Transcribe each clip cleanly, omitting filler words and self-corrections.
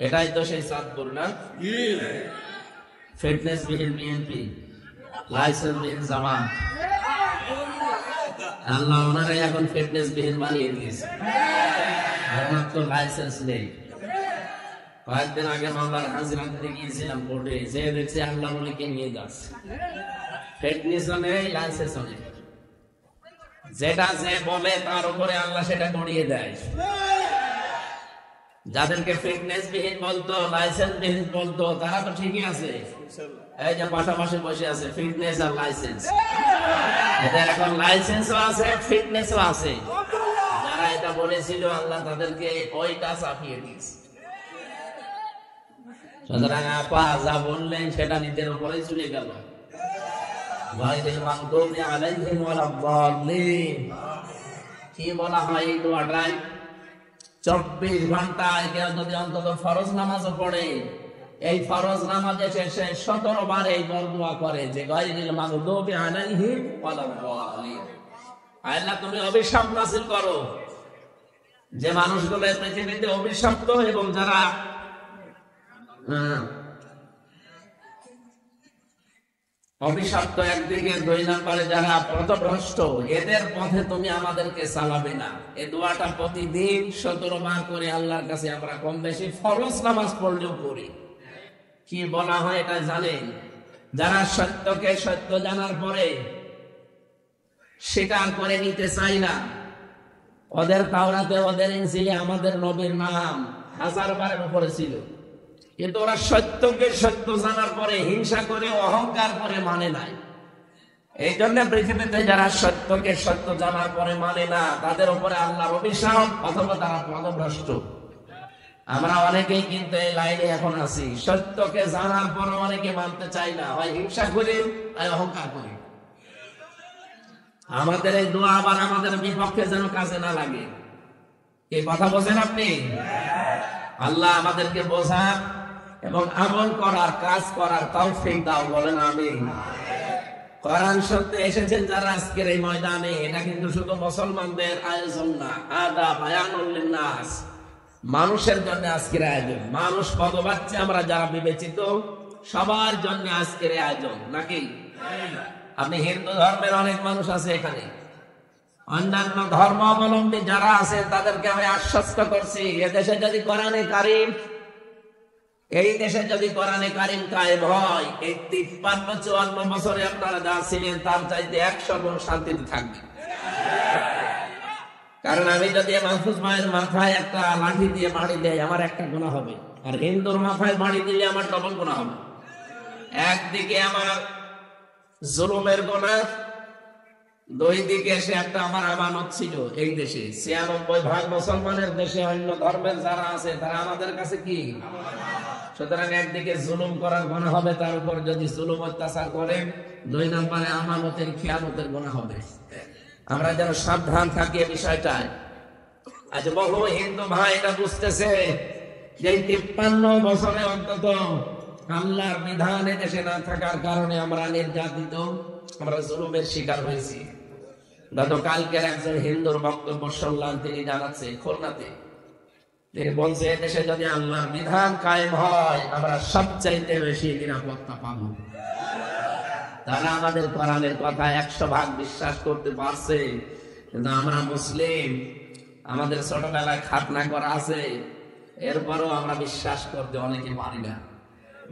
এটাই তো সেই চাঁদপুর না, ফিটনেস বিহীন বিএনপি, লাইসেন্স বিহীন জামাত। আল্লাহ ওনারা এখন ফিটনেস বিহীন বানিয়ে দিয়েছে, আমার তো লাইসেন্স নেই। কয়েকদিন আগে মামলার হাজিরা দিতে গিয়েছিলাম কোর্টে, যে দেখছি আল্লাহ বলে কে নিয়ে যাচ্ছে, ফিটনেসও নেই লাইসেন্সও নেই। যেটা যে বলে তার উপরে আল্লাহ সেটা করিয়ে দেয়। যাদেরকে ফিটনেস বিহীন বলতো, লাইসেন্স বিহীন বলতো, তারা তো ঠিকই আছে, এই যে পাশাপাশি বসে আছে, ফিটনেস আর লাইসেন্স। এদের এখন লাইসেন্সও আছে, ফিটনেসও আছে। যারা এটা বলেছিল আল্লাহ তাদেরকে ওইটা চাপিয়ে দিয়েছে। সুতরাং আপা যা বললেন সেটা নিজের উপরেই চলে গেল। কি বলা হয় এই দোয়াটায়? 24 ঘন্টায় কেউ যদি অন্তত ফরজ নামাজও পড়ে, এই ফরজ নামাজে শেষে 17 বার এই দোয়া করে যে গায়রিল মাগদুবি আলাইহিম ওয়ালাদ-দাল্লিন। আল্লাহ তুমি অভিশাপ নাযিল করো যে মানুষগুলো পৃথিবীতে অভিশপ্ত এবং যারা অভিশপ্ত একদিকে, 2 নম্বরে যারা পথভ্রষ্ট, এদের পথে তুমি আমাদেরকে চালাবে না। এই দোয়াটা প্রতিদিন 17 বার করে আল্লাহর কাছে আমরা কম বেশি ফরজ নামাজ পড়লেও করি। কি বলা হয় এটা জানেন? যারা সত্যকে সত্য জানার পরে স্বীকার করে নিতে চাই না, ওদের তাওরাতে, ওদের ইনজিলে আমাদের নবীর নাম 1000 বারের উপরে ছিল, কিন্তু ওরা সত্যকে সত্য জানার পরে হিংসা করে, অহংকার করে মানে নাই। এই জন্য পৃথিবীতে যারা সত্যকে সত্য জানার পরে মানে না, তাদের উপরে আল্লাহর অভিশাপ, অথবা তারা পথভ্রষ্ট। আমরা অনেকেই কিন্তু এই লাইনে এখন আছি, সত্যকে জানার পরে অনেকে মানতে চাই না, হয় হিংসা করে, হয় অহংকার করে। আমাদের এই দোয়া আবার আমাদের বিপক্ষে যেন কাজে না লাগে। এই কথা বলছেন আপনি? আল্লাহ আমাদেরকে বোঝার এবং আমল করার, কাজ করার তৌফিক দাও, বলেন আমিন। কোরআন শুনতে এসেছেন যারা আজকের এই ময়দানে, এটা কিন্তু শুধু মুসলমানদের আয়োজন না, আদা বায়ানুল লিন্নাস, মানুষের জন্য আজকের আয়োজন। মানুষ কত বাচ্চা আমরা যারা বিবেচিত, সবার জন্য আজকের আয়োজন নাকি? আপনি হিন্দু ধর্মের অনেক মানুষ আছে এখানে, অন্যান্য ধর্মাবলম্বী যারা আছে তাদেরকে আমি আশ্বস্ত করছি, এদেশে যদি কোরআনে কারিম, এই দেশে যদি কোরআনে কারিম কায়েম হয়, এই 53-54 বছরে আপনারা যা ছিলেন তার চাইতে 100 গুণ শান্তিতে থাকবে। কারণ আমি যদি মাহফুজ ভাইয়ের মাথায় একটা লাঠি দিয়ে বাড়ি দেয়, আমার একটা গুনাহ হবে, আর হিন্দুর মাথায় বাড়ি দিলে আমার ডবল গুনাহ হবে। একদিকে আমার জুলুমের গুনাহ, 2 দিকে সে একটা আমার আমানত ছিল এই দেশে। 96% মুসলমানের দেশে অন্য ধর্মের যারা আছে তারা আমাদের কাছে কি? সুতরাং একদিকে জুলুম করার গুনাহ হবে, তার উপর যদি জুলুম অত্যাচার করেন, 2 নম্বরে আমানতের খেয়ানতের গুনাহ হবে। আমরা যেন সাবধান থাকি এই বিষয়টায়। আজ বহু হিন্দু ভাই এটা বুঝতেছে যে 53 বছরে অন্তত আল্লাহর বিধান দেশে না থাকার কারণে আমরা নির্যাতিত, আমরা জুলুমের শিকার হয়েছি। গতকালকের একজন হিন্দুর বক্তব্য শুনলাম, তিনি জানাচ্ছে খুলনাতে, তিনি বলছে দেশে যদি আল্লাহর বিধান কায়েম হয়, আমরা সবচাইতে বেশি নিরাপত্তা পাবো। তারা আমাদের কোরআনের কথা 100% বিশ্বাস করতে পারছে, কিন্তু আমরা মুসলিম, আমাদের ছোটবেলায় খাতনা করা আছে, এরপরও আমরা বিশ্বাস করতে অনেকে পারি না।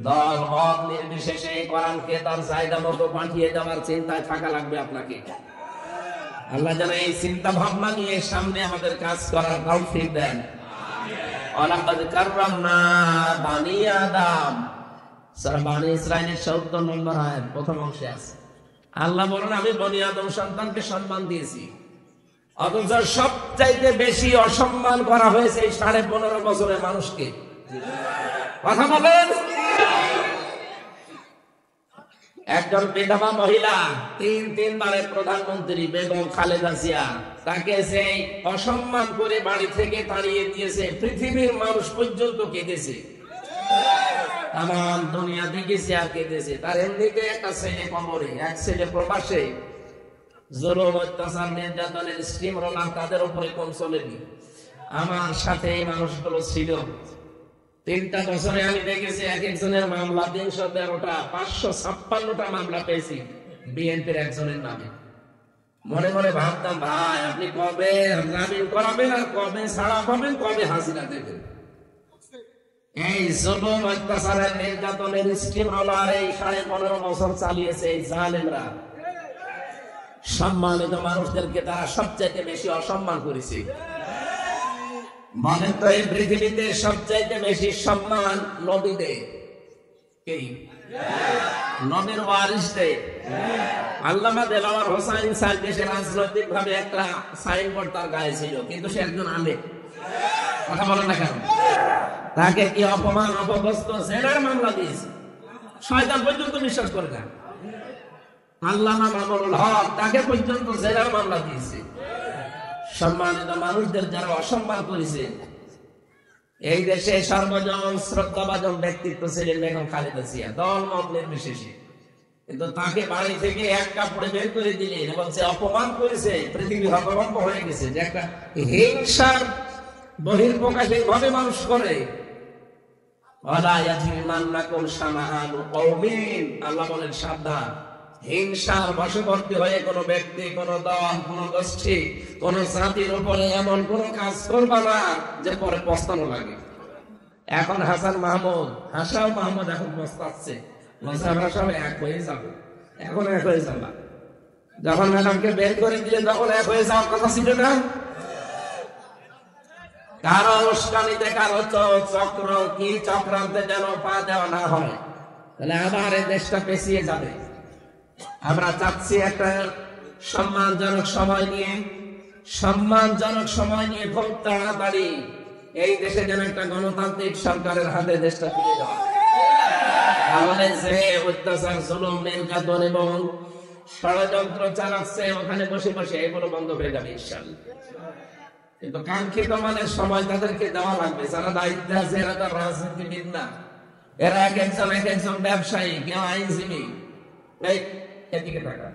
দল মত নির্বিশেষে কোরআনকে তার চাহিদা মতো পাঠিয়ে দেওয়ার চিন্তায় থাকা লাগবে আপনাকে। আল্লাহ যেন এই চিন্তা ভাবনা নিয়ে সামনে আমাদের কাজ করার তৌফিক দেন। ওয়ালাকাদ কাররামনা বানি আদম, সূরা বানি ইসরাঈলের ৭৪ নম্বর আয়াত প্রথম অংশে আছে। আল্লাহ বলেন আমি বনি আদম সন্তানকে সম্মান দিয়েছি, অথচ সবচাইতে বেশি অসম্মান করা হয়েছে এই 15.5 বছরের মানুষকে। কথা বলেন। একজন বিধবা মহিলা, 3 বারের প্রধানমন্ত্রী বেগম খালেদা জিয়া, তাকে সেই অসম্মান করে বাড়ি থেকে তাড়িয়ে দিয়েছে। পৃথিবীর মানুষ পর্যন্ত কেঁদেছে, তাম দুনিয়া দেখেছে আর কেঁদেছে। তার এমনিতে একটা ছেলে কবরে, এক ছেলে প্রবাসে, জুলুম অত্যাচার নির্যাতনের স্টিম রোলার তাদের উপরে কম চলেনি। আমার সাথে এই মানুষগুলো ছিল, 3টা বছরে আমি দেখেছি এক একজনের মামলা 313টা, 556টা মামলা পেয়েছি বিএনপির একজনের নামে। মনে মনে ভাবতাম, ভাই আপনি কবে জামিন করাবেন আর কবে ছাড়া পাবেন, কবে হাজিরা দেবেন? এই জুলুম অত্যাচারের নির্যাতনের স্কিম হলো আর এই 15.5 বছর চালিয়েছে এই জালেমরা। সম্মানিত মানুষদেরকে তারা সবচাইতে বেশি অসম্মান করেছে। বলেন তো এই পৃথিবীতে সবচাইতে বেশি সম্মান নবীদের, কি নবীর ওয়ারিসদের? আল্লামা দেলাওয়ার হোসাইন সাহেব দেশে রাজনৈতিক ভাবে একটা সাইনবোর্ড তার গায়ে ছিল, কিন্তু সে একজন আলেম। কথা বলেন না কেন? তাকে কি অপমান অপদস্থ জেনার মামলা দিয়েছে, শয়তান পর্যন্ত বিশ্বাস করে না। আল্লামা মামুনুল হক তাকে পর্যন্ত জেনার মামলা দিয়েছে। সম্মানিত মানুষদের যারা অসম্মান করেছে, এই দেশে সর্বজন শ্রদ্ধাভাজন ব্যক্তিত্ব ছিলেন বেগম খালেদা জিয়া, দল মত নির্বিশেষে। কিন্তু তাকে বাড়ি থেকে এক কাপড়ে বের করে দিলেন এবং সে অপমান করেছে, পৃথিবী হতভম্ব হয়ে গেছে যে একটা হিংসার বহির্প্রকাশ এইভাবে মানুষ করে। আল্লাহ বলেন সাবধান, হিংসার বশবর্তী হয়ে কোন ব্যক্তি, কোন দল, কোন গোষ্ঠী, কোন জাতির উপরে এমন কোন কাজ করবা না যে পরে পস্তানো লাগে। এখন হাসান মাহমুদ, হাসান মাহমুদ এখন পস্তাচ্ছে, আমরা সব এক হয়ে যাবো, এখন এক হয়ে যাবা। যখন ম্যাডামকে বের করে দিলে তখন এক হয়ে যাওয়ার কথা ছিল না। কারো উস্কানিতে, কারো চক্র কি চক্রান্তে যেন পা দেওয়া না হয়, তাহলে আবার এই দেশটা পেছিয়ে যাবে। আমরা চাচ্ছি একটা সম্মানজনক সময় নিয়ে খুব তাড়াতাড়ি এই দেশে যেন একটা গণতান্ত্রিক সরকারের হাতে দেশটা ফিরে যাওয়া। তাহলে যে অত্যাচার, জুলুম, নির্যাতন এবং ষড়যন্ত্র চালাচ্ছে ওখানে বসে বসে এগুলো বন্ধ হয়ে যাবে ইনশাআল্লাহ। কিন্তু কাঙ্ক্ষিত মানের সময় তাদেরকে দেওয়া লাগবে। যারা দায়িত্বে আছে এরা তো রাজনীতিবিদ না, এরা এক একজন ব্যবসায়ী, কেউ আইনজীবী। এদিকে টাকা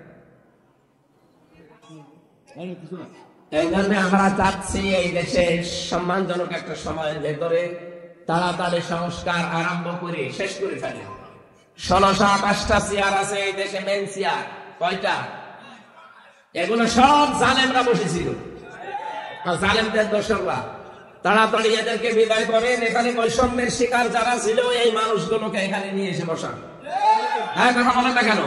এই জন্য আমরা চাচ্ছি এই দেশে সম্মানজনক একটা সময়ের ভেতরে তাড়াতাড়ি সংস্কার আরম্ভ করে শেষ করে ফেলে। 1628টা চেয়ার আছে এই দেশে, মেন চেয়ার কয়টা? এগুলো সব জালেমরা বসেছিল, জালেমদের দোসররা। তাড়াতাড়ি এদেরকে বিদায় করেন। এখানে বৈষম্যের শিকার যারা ছিল এই মানুষগুলোকে এখানে নিয়ে এসে বসান। হ্যাঁ, কথা বলেন না কেন?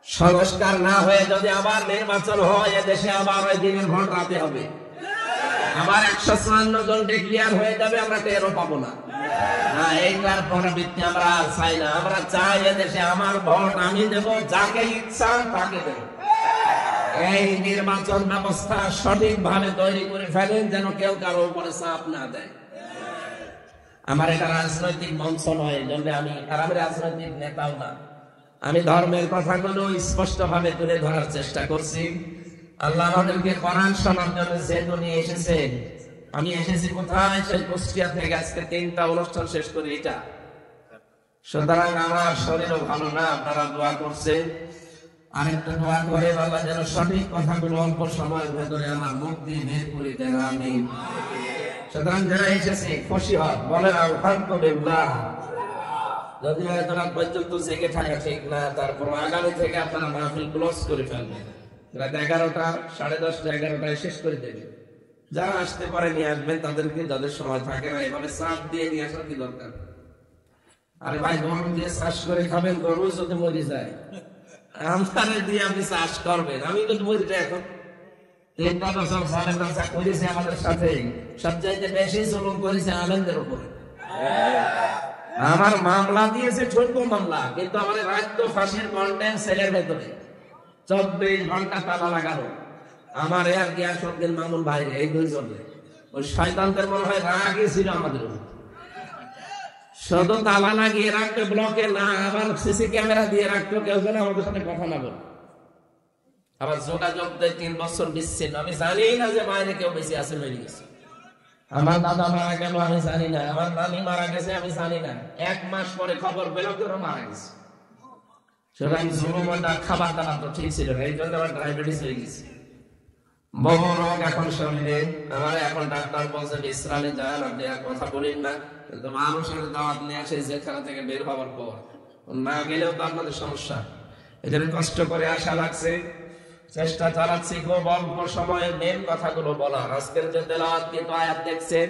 সংস্কার না হয়ে যদি আবার নির্বাচন হয়, এদেশে আবার ওই দিনের ভোট রাতে হবে, আবার 154 জন ডিক্লিয়ার হয়ে যাবে, আমরা টেরও পাবো না। এইটার পুনরাবৃত্তি আমরা চাই না। আমরা চাই এদেশে আমার ভোট আমি দেবো, যাকে ইচ্ছা তাকে দেবো। এই নির্বাচন ব্যবস্থা সঠিকভাবে তৈরি করে ফেলেন, যেন কেউ কারো উপরে চাপ না দেয়। আমার এটা রাজনৈতিক মঞ্চ নয়, জন্য আমি রাজনৈতিক নেতাও না। আমি ধর্মের কথাগুলো স্পষ্ট ভাবে তুলে ধরার চেষ্টা করছি। আল্লাহ আমাদেরকে কোরআন শোনার জন্য যেহেতু নিয়ে এসেছে, আমি এসেছি কোথায়? সেই কুষ্টিয়া থেকে। আজকে 3টা অনুষ্ঠান শেষ করি এটা। সুতরাং আমার শরীরও ভালো না, আপনারা দোয়া করছেন। আরেকটা দোয়া করে বাবা যেন সঠিক কথাগুলো অল্প সময়ের ভেতরে আমার মুখ দিয়ে বের করে দেন, আমিন। সুতরাং যারা এসেছে খুশি হয়, বলেন আলহামদুলিল্লাহ। যদি এতটা পর্যন্ত জেগে থাকা ঠিক না, তারপর আগামী থেকে আপনারা মাহফিল ক্লোজ করে ফেলবেন। রাত 11টা, 10:30, 11টায় শেষ করে দেবেন। যারা আসতে পারে নিয়ে আসবেন তাদেরকে, যাদের সময় থাকে না এভাবে চাপ দিয়ে নিয়ে আসার কি দরকার? আরে ভাই, গরম দিয়ে চাষ করে খাবেন, গরু যদি মরে যায় আমদানি দিয়ে আপনি চাষ করবেন। আমি তো মরি যাই এখন। 3টা বছর সালেমরা যা করেছে আমাদের সাথে, সবচাইতে বেশি জুলুম করেছে আলেমদের উপরে। আমার মামলা দিয়েছে 14 মামলা, কিন্তু আমাদের রাজ্য ফাঁসির কন্টেন্ট সেলের ভেতরে 24 ঘন্টা তালা লাগানো। আমার আর গিয়াসউদ্দিন মামুন ভাই, এই 2 জনে ওই শয়তানদের মনে হয় রাগই ছিল আমাদের উপর। শুধু তালা লাগিয়ে রাখতে ব্লকে না, আবার সিসি ক্যামেরা দিয়ে রাখতো, কেউ যেন আমাদের সাথে কথা না বলে। আবার যোগাযোগ 3 বছর বিচ্ছিন্ন। আমি জানি না যে বাইরে কেউ বেশি আছে, মেরে গেছে। আমার দাদা মারা গেল আমি জানি না, আমার নানি মারা গেছে আমি জানি না। 1 মাস পরে খবর পেল কেউ মারা গেছে। সুতরাং জুলুমটা খাবার দাবার তো ঠিক ছিল না, এই জন্য আমার ডায়াবেটিস হয়ে গেছে। বহু রোগ এখন শরীরে, আমার এখন ডাক্তার বলছে বিশ্রামে যান, আপনি আর কথা বলেন না, কিন্তু মানুষের দাওয়াত নিয়ে আসে যেখানে থেকে বের হওয়ার পর না গেলেও তো আপনাদের সমস্যা। এদের কষ্ট করে আসা লাগছে, চেষ্টা চালাচ্ছি খুব অল্প সময়ে মেন কথাগুলো বলার। আজকের যে তেলাওয়াত কিন্তু আয়াত দেখছেন,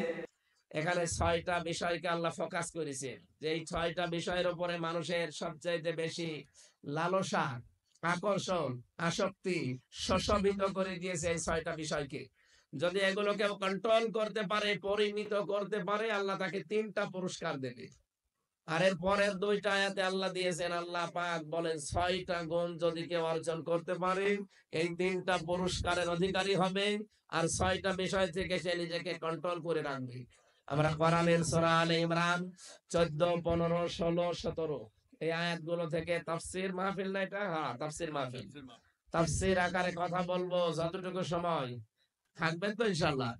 এখানে 6টা বিষয়কে আল্লাহ ফোকাস করেছে, যে এই 6টা বিষয়ের উপরে মানুষের সবচাইতে বেশি লালসা, আকর্ষণ, আসক্তি শোষিত করে দিয়েছে। এই 6টা বিষয়কে যদি এগুলো কেউ কন্ট্রোল করতে পারে, পরিমিত করতে পারে, আল্লাহ তাকে 3টা পুরস্কার দেবে। আর এর পরের 2টা আয়াতে আল্লাহ দিয়েছেন, আল্লাহ পাক বলেন 6টা গুণ যদি কেউ অর্জন করতে পারে, এই 3টা পুরস্কারের অধিকারী হবে, আর 6টা বিষয় থেকে সে নিজেকে কন্ট্রোল করে রাখবে। আমরা কোরআনের সূরা আলে ইমরান 14, 15, 16, 17 এই আয়াতগুলো থেকে তাফসীর মাহফিল না এটা? হ্যাঁ, তাফসীর মাহফিল। তাফসীর আকারে কথা বলবো যতটুকু সময় থাকবেন তো ইনশাআল্লাহ।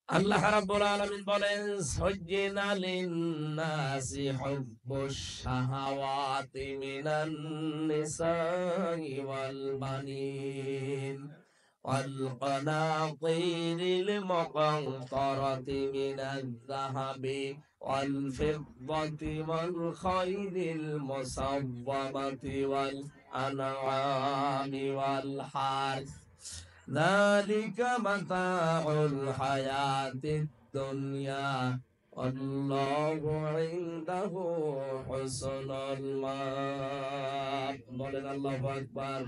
আল্লাহ রাব্বুল আলামিন বলেন, যায়্যানা লিন-নাসি হুব্বুশ শাহাওয়াতি মিনান নিসাই ওয়াল বানিন ওয়াল কানাতিরিল মুকানতারাতি মিনাজ-যাহাবি ওয়াল ফিদ্দাতি ওয়াল খাইলিল মুসাওওয়ামাতি ওয়াল আনআমি ওয়াল হারথ ذلك متاع الحياة الدنيا والله عنده حسن المآب। বলেন আল্লাহু আকবার।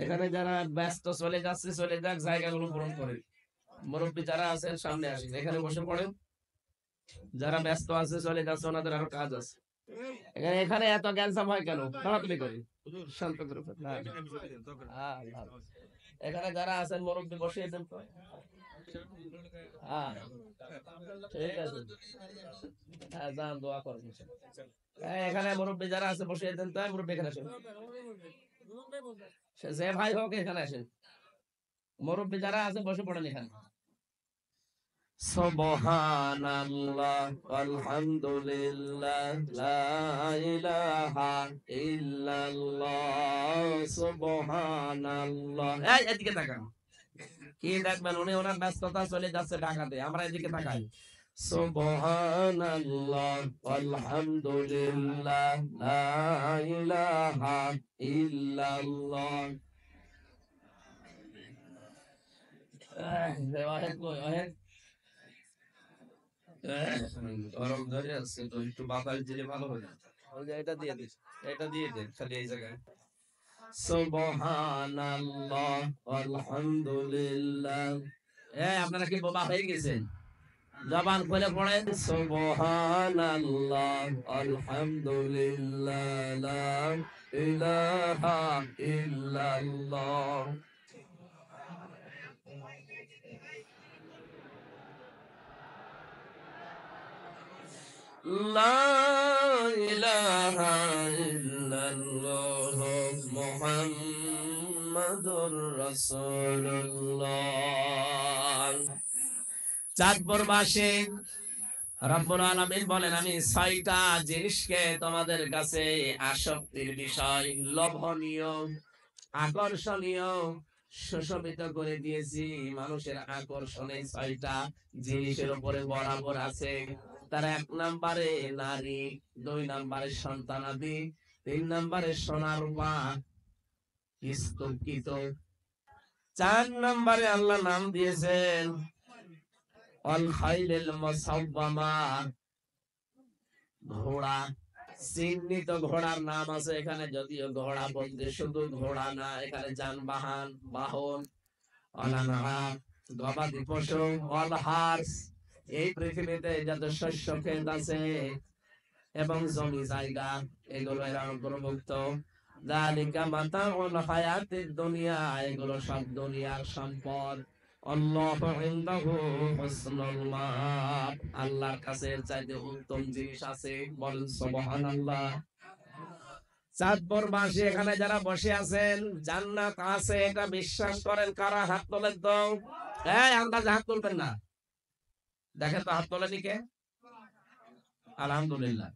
এখানে যারা ব্যস্ত চলে যাচ্ছে, চলে যাক, জায়গাগুলো পূরণ করে। মুরব্বী যারা আছেন সামনে আসেন, এখানে বসে পড়েন। যারা ব্যস্ত আছে চলে যাচ্ছে, ওনাদের আরো কাজ আছে। এখানে এত গ্যাঞ্জাম হয় কেন? তাড়াতাড়ি করি, শান্ত করে। এখানে যারা আছেন মুরব্বী বসিয়ে দেন তো। হ্যাঁ, ঠিক আছে, হ্যাঁ যান, দোয়া করবেন। এখানে মুরব্বী যারা আছে বসিয়ে দেন তো। মুরব্বী এখানে আসেন, যে ভাই হোক এখানে আসেন। মুরব্বী যারা আছে বসে পড়েন এখানে। সুবহানাল্লাহ আলহামদুলিল্লাহ লা ইলাহা ইল্লাল্লাহ সুবহানাল্লাহ। এই এদিকে তাকান, কি দেখবেন? উনি ওনার ব্যস্ততা চলে যাচ্ছে ঢাকাতে, আমরা এদিকে তাকাই। সুবহানাল্লাহ আলহামদুলিল্লাহ লা ইলাহা ইল্লাল্লাহ। ওয়াহেদ কই? ওয়াহেদ গরম ধরে আছে তো, একটু বাতাস দিলে ভালো হয় না। এটা দিয়ে দিস, এটা দিয়ে দে খালি এই জায়গায়। সুবহানাল্লাহ আলহামদুলিল্লাহ। আপনারা কি বোবা হয়ে গেছেন? জবান খুলে পড়েন, সুবহানাল্লাহ আলহামদুলিল্লাহ লা ইলাহা ইল্লাল্লাহ। লা ইলাহা ইল্লাল্লাহ মুহাম্মাদুর রাসূলুল্লাহ। চাঁদপুরবাসী রব্বুল আলামিন বলেন, আমি 6টা জিনিসকে তোমাদের কাছে আসক্তির বিষয়, লোভনীয়, আকর্ষণীয়, সুশোভিত করে দিয়েছি। মানুষের আকর্ষণে 6টা জিনিসের উপরে বরাবর আছে। তার 1 নম্বরে নারী, 2 নম্বরে সন্তানাদি, 3 নম্বরে সোনা রূপা স্তূপিত, 4 নম্বরে আল্লাহ নাম দিয়েছেন অল খাইলিল মুসাওয়ামা, ঘোড়া। চিহ্নিত ঘোড়ার নাম আছে এখানে, যদিও ঘোড়া বলতে শুধু ঘোড়া না, এখানে যানবাহন, বাহন, অনানাম, গবাদি পশু, অল হার্স, এই পৃথিবীতে যত শস্য ক্ষেত আছে এবং জমি জায়গা, এগুলো এর অন্তর্ভুক্ত। যালিকা মাতাউল হায়াতিদ দুনিয়া, এগুলো সব দুনিয়ার সম্পদ। আল্লাহু ইনদাহু হুসনুল মাআব, আল্লাহর কাছে এর চাইতে উত্তম জিনিস আছে। বলেন সুবহানাল্লাহ। চাঁদপুরবাসী এখানে যারা বসে আছেন, জান্নাত আছে এটা বিশ্বাস করেন কারা? হাত তোলেন তো। এই আন্দাজে হাত তুলবেন না, দেখেন তো হাত তোলেনি কে? আলহামদুলিল্লাহ।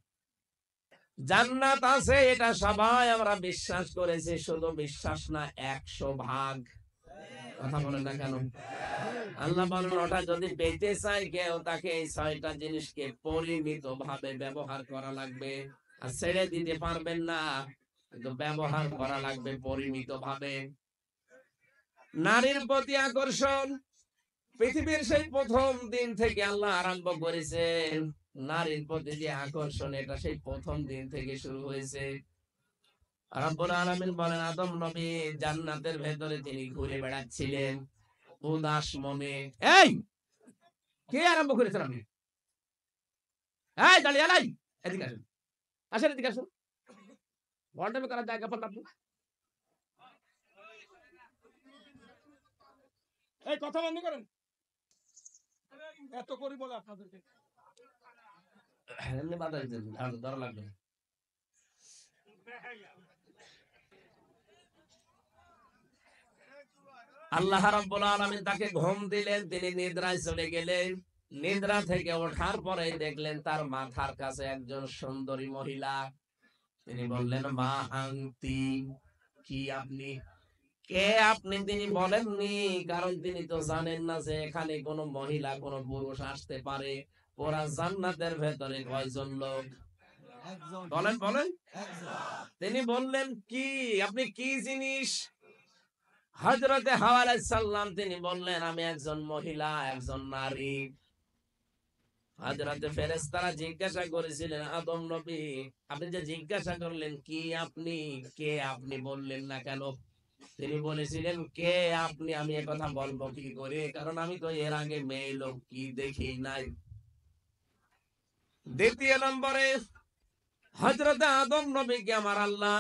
জান্নাত আছে, এটা সবাই আমরা বিশ্বাস করেছি, শুধু বিশ্বাস না, 100 ভাগ। কথা বলেন না কেন? আল্লাহ বলেন ওটা যদি পেতে চায় কেউ, তাকে এই 6টা জিনিসকে পরিমিত ভাবে ব্যবহার করা লাগবে। আর ছেড়ে দিতে পারবেন না, কিন্তু ব্যবহার করা লাগবে পরিমিত ভাবে। নারীর প্রতি আকর্ষণ পৃথিবীর সেই প্রথম দিন থেকে আল্লাহ আরম্ভ করেছেন। নারীর প্রতি যে আকর্ষণ, এটা সেই প্রথম দিন থেকে শুরু হয়েছে। রব্বুল আলামিন বলেন আদম নবী জান্নাতের ভেতরে তিনি ঘুরে বেড়াচ্ছিলেন উদাস মনে। এই কে আরম্ভ করেছেন? আপনি এই দাঁড়িয়ে আলাই, এদিকে আসুন, আসেন এদিকে আসুন। বন্ডামি করার জায়গা পান আপনি? এই কথা বন্ধ করেন, এত করি বলে আপনাদেরকে। এমনি বাধা দিতেন, ধরা লাগবে। আল্লাহ রাব্বুল আলামিন তাকে ঘুম দিলেন, তিনি নিদ্রায় চলে গেলেন। নিদ্রা থেকে ওঠার পরে দেখলেন তার মাথার কাছে একজন সুন্দরী মহিলা। তিনি বললেন মা আনতি, কি আপনি, কে আপনি? তিনি বলেননি, কারণ তিনি তো জানেন না যে এখানে কোন মহিলা কোন পুরুষ আসতে পারে। ওরা জান্নাতের ভেতরে কয়জন লোক? বলেন বলেন। তিনি বললেন কি, আপনি কি জিনিস? হযরতে হাওয়া আলাইহিস সালাম তিনি বললেন আমি একজন মহিলা, একজন নারী। হযরতে ফেরেশতারা জিজ্ঞাসা করেছিলেন আদম নবী, আপনি যে জিজ্ঞাসা করলেন কি আপনি, কে আপনি বললেন না কেন? তিনি বলেছিলেন কে আপনি, আমি এ কথা বলবো কি করে, কারণ আমি তো এর আগে মেয়ে লোক কি দেখি নাই। দ্বিতীয় নম্বরে হযরতে আদম নবীকে আমার আল্লাহ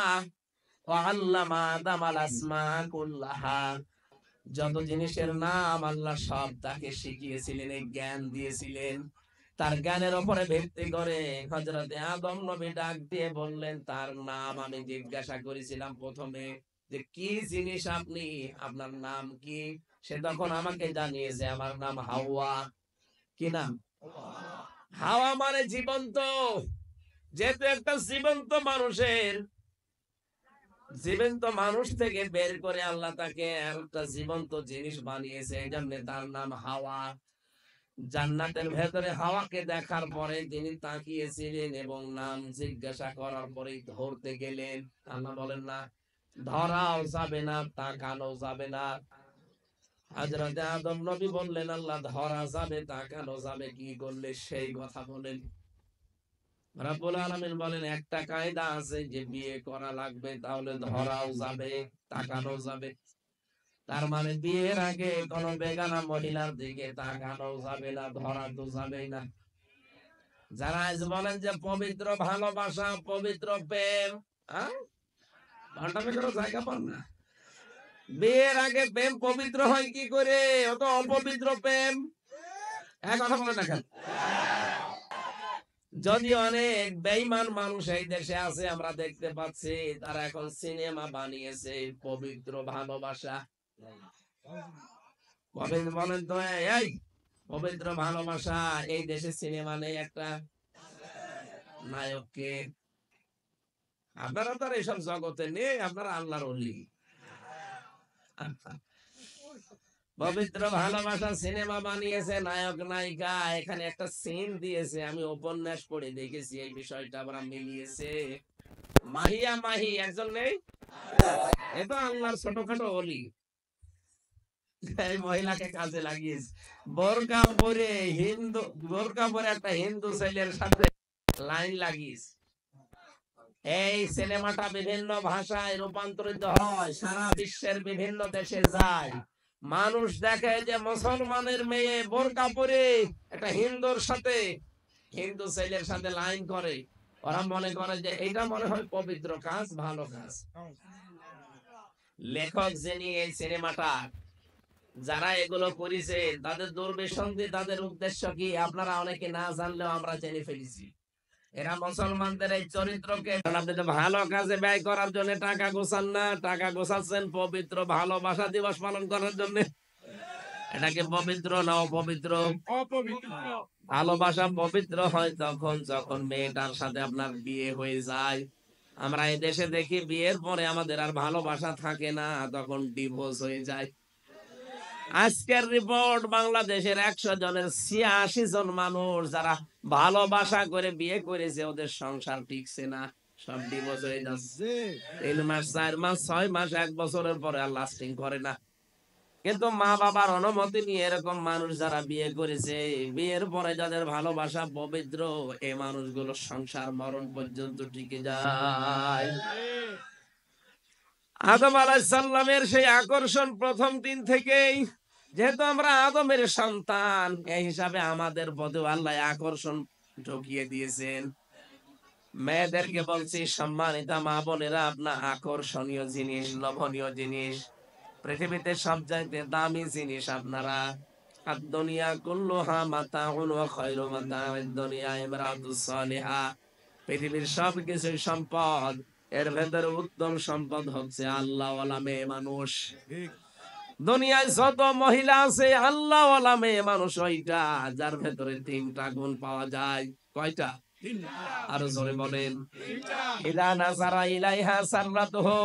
আল্লামা আদম আল আসমা কুল্লাহা, যত জিনিসের নাম আল্লাহ সব তাকে শিখিয়েছিলেন, এই জ্ঞান দিয়েছিলেন। তার জ্ঞানের উপরে ভিত্তি করে হযরতে আদম নবী ডাক দিয়ে বললেন তার নাম। আমি জিজ্ঞাসা করেছিলাম প্রথমে যে কি জিনিস আপনি, আপনার নাম কি? সে তখন আমাকে জানিয়েছে আমার নাম হাওয়া। কি নাম? হাওয়া মানে জীবন্ত। যেহেতু একটা জীবন্ত মানুষের, জীবন্ত মানুষ থেকে বের করে আল্লাহ তাকে একটা জীবন্ত জিনিস বানিয়েছে, এই জন্য তার নাম হাওয়া। জান্নাতের ভেতরে হাওয়াকে দেখার পরে তিনি তাকিয়েছিলেন এবং নাম জিজ্ঞাসা করার পরে ধরতে গেলেন। আল্লাহ বলেন না ধরাও যাবে না, তাকানো যাবে না। হযরতে আদম নবী বললেন আল্লাহ ধরা যাবে, তাকানো যাবে, কি করলে সেই কথা বলেন। রব্বুল আলামিন বলেন একটা কায়দা আছে যে বিয়ে করা লাগবে, তাহলে ধরাও যাবে, তাকানো যাবে। তার মানে বিয়ের আগে কোন বেগানা মহিলার দিকে তাকানো যাবে না, ধরা তো যাবেই না। যারা আজ বলেন যে পবিত্র ভালোবাসা, পবিত্র প্রেম, জায়গা পান না। বিয়ের আগে প্রেম পবিত্র হয় কি করে? অত অপবিত্র প্রেম। এক কথা বলে দেখেন, যদি অনেক বেঈমান মানুষ এই দেশে আছে আমরা দেখতে পাচ্ছি, তারা এখন সিনেমা বানিয়েছে পবিত্র ভালোবাসা। বলেন তো, এই পবিত্র ভালোবাসা, এই দেশে সিনেমা নেই একটা নায়ককে? আপনারা তো আর এইসব জগতে নেই, আপনারা আল্লাহর ওলি। পবিত্র ভালোবাসা সিনেমা বানিয়েছে, নায়ক নায়িকা, এখানে একটা সিন দিয়েছে, আমি উপন্যাস পড়ে দেখেছি এই বিষয়টা আমরা মিলিয়েছে। মাহিয়া মাহি একজন নেই, এ তো আল্লাহর ছোটখাটো ওলি। এই মহিলাকে কাজে লাগিয়েছে, বোরকা পরে হিন্দু, বোরকা পরে একটা হিন্দু ছেলের সাথে লাইন লাগিয়েছে। এই সিনেমাটা বিভিন্ন ভাষায় রূপান্তরিত হয়, সারা বিশ্বের বিভিন্ন দেশে যায়। মানুষ দেখে যে মুসলমানের মেয়ে বোরকা পরে একটা হিন্দুর সাথে, হিন্দু ছেলের সাথে লাইন করে। ওরা মনে করে যে এটা মনে হয় পবিত্র কাজ, ভালো কাজ। লেখক যিনি এই সিনেমাটা, যারা এগুলো করেছে, তাদের দুর্বিসন্ধি, তাদের উদ্দেশ্য কি আপনারা অনেকে না জানলেও আমরা জেনে ফেলেছি। এরা মুসলমানদের এই চরিত্রকে আপনি তো ভালো কাজে ব্যয় করার জন্য টাকা গোছান না, টাকা গোছাচ্ছেন পবিত্র ভালোবাসা দিবস পালন করার জন্য। এটাকে পবিত্র না অপবিত্র? অপবিত্র। ভালোবাসা পবিত্র হয় তখন যখন মেয়েটার সাথে আপনার বিয়ে হয়ে যায়। আমরা এই দেশে দেখি বিয়ের পরে আমাদের আর ভালোবাসা থাকে না, তখন ডিভোর্স হয়ে যায়। আজকের রিপোর্ট, বাংলাদেশের 100 জনের 86 জন মানুষ যারা ভালোবাসা করে বিয়ে করেছে ওদের সংসার টিকছে না, সব ডিভোর্স হয়ে যাচ্ছে। 3 মাস 4 মাস 6 মাস 1 বছরের পরে আর লাস্টিং করে না। কিন্তু মা বাবার অনুমতি নিয়ে এরকম মানুষ যারা বিয়ে করেছে, বিয়ের পরে যাদের ভালোবাসা পবিত্র, এই মানুষগুলো সংসার মরণ পর্যন্ত টিকে যায়। আদম আলাইহিস সালামের সেই আকর্ষণ প্রথম দিন থেকেই, যেহেতু আমরা আদমের সন্তান, এই হিসাবে আমাদের প্রতি আল্লাহ আকর্ষণ ঢুকিয়ে দিয়েছেন। মেয়েদেরকে বলছি, সম্মানিতা মা বোনেরা, আপনার আকর্ষণীয় জিনিস, লোভনীয় জিনিস, পৃথিবীতে সবচাইতে দামি জিনিস আপনারা। আদ-দুনিয়া কুল্লুহা মাতাউন ওয়া খায়রু মাতাউদ দুনিয়া ইমরাতুস সালিহা। পৃথিবীর সবকিছুই সম্পদ, এর ভেতরে উত্তম সম্পদ হচ্ছে আল্লাহওয়ালা মেয়ে মানুষ। দুনিয়ায় যত মহিলা আছে, আল্লাহওয়ালা মেয়ে মানুষ ওইটা যার ভেতরে 3টা গুণ পাওয়া যায়। কয়টা? আরো জোরে বলেন। ইদা নাযারা ইলাইহা সাররাতুহু,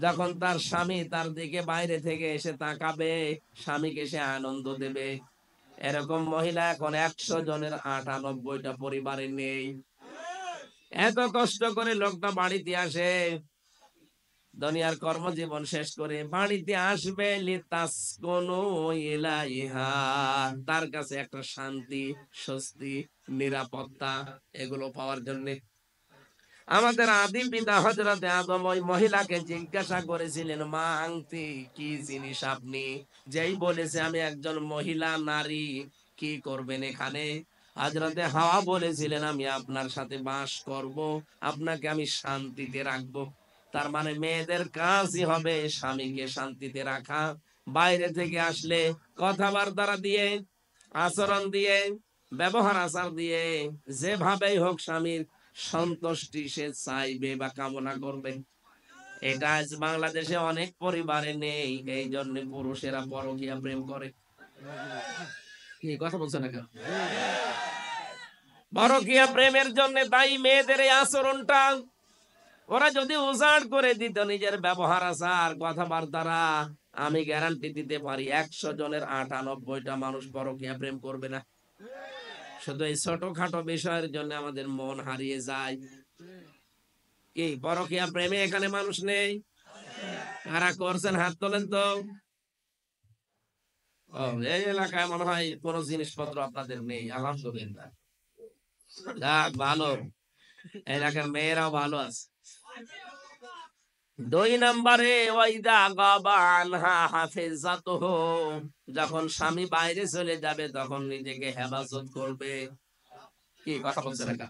যখন তার স্বামী তার দিকে বাইরে থেকে এসে তাকাবে, স্বামীকে সে আনন্দ দেবে। এরকম মহিলা এখন 100 জনের 98টা পরিবারে নেই। এত কষ্ট করে লোকটা বাড়িতে আসে, দুনিয়ার কর্মজীবন শেষ করে বাড়িতে আসবে, লিতাসকুনু ইলাইহা, তার কাছে একটা শান্তি, স্বস্তি, নিরাপত্তা, এগুলো পাওয়ার জন্য। আমাদের আদিম পিতা হযরতে আদম ওই মহিলাকে জিজ্ঞাসা করেছিলেন, মা আনতি, কি জিনিস আপনি? যেই বলেছে আমি একজন মহিলা, নারী, কি করবেন এখানে? হযরতে হাওয়া বলেছিলেন, আমি আপনার সাথে বাস করব, আপনাকে আমি শান্তিতে রাখবো। তার মানে মেয়েদের কাজই হবে স্বামীকে শান্তিতে রাখা। বাইরে থেকে আসলে কথাবার্তা দিয়ে, আচরণ দিয়ে, ব্যবহার আচার দিয়ে, যেভাবেই হোক স্বামীর সন্তুষ্টি সে চাইবে বা কামনা করবে। এটা আজ বাংলাদেশে অনেক পরিবারে নেই, এই জন্য পুরুষেরা পরকীয়া প্রেম করে। কি কথা বলছো না কেন? পরকীয়া প্রেমের জন্য দায়ী মেয়েদের এই আচরণটা। ওরা যদি উজাড় করে দিত নিজের ব্যবহার আচার কথাবার্তারা, আমি গ্যারান্টি দিতে পারি 100 জনের 98টা মানুষ পরকীয়া প্রেম করবে না। শুধু এই ছোটখাটো বিষয়ের জন্য আমাদের মন হারিয়ে যায়। কি পরকীয়া প্রেমে এখানে মানুষ নেই? কারা করছেন হাত তোলেন তো। ও, এই এলাকায় মনে হয় কোন জিনিসপত্র আপনাদের নেই, আলহামদুলিল্লাহ। যাক, ভালো, এলাকার মেয়েরাও ভালো আছে। 2 নম্বরে, ওয়াইদা গাবা আনহা হাফিজাতুহু, যখন স্বামী বাইরে চলে যাবে তখন নিজেকে হেফাজত করবে। কি কথা বলছেন না?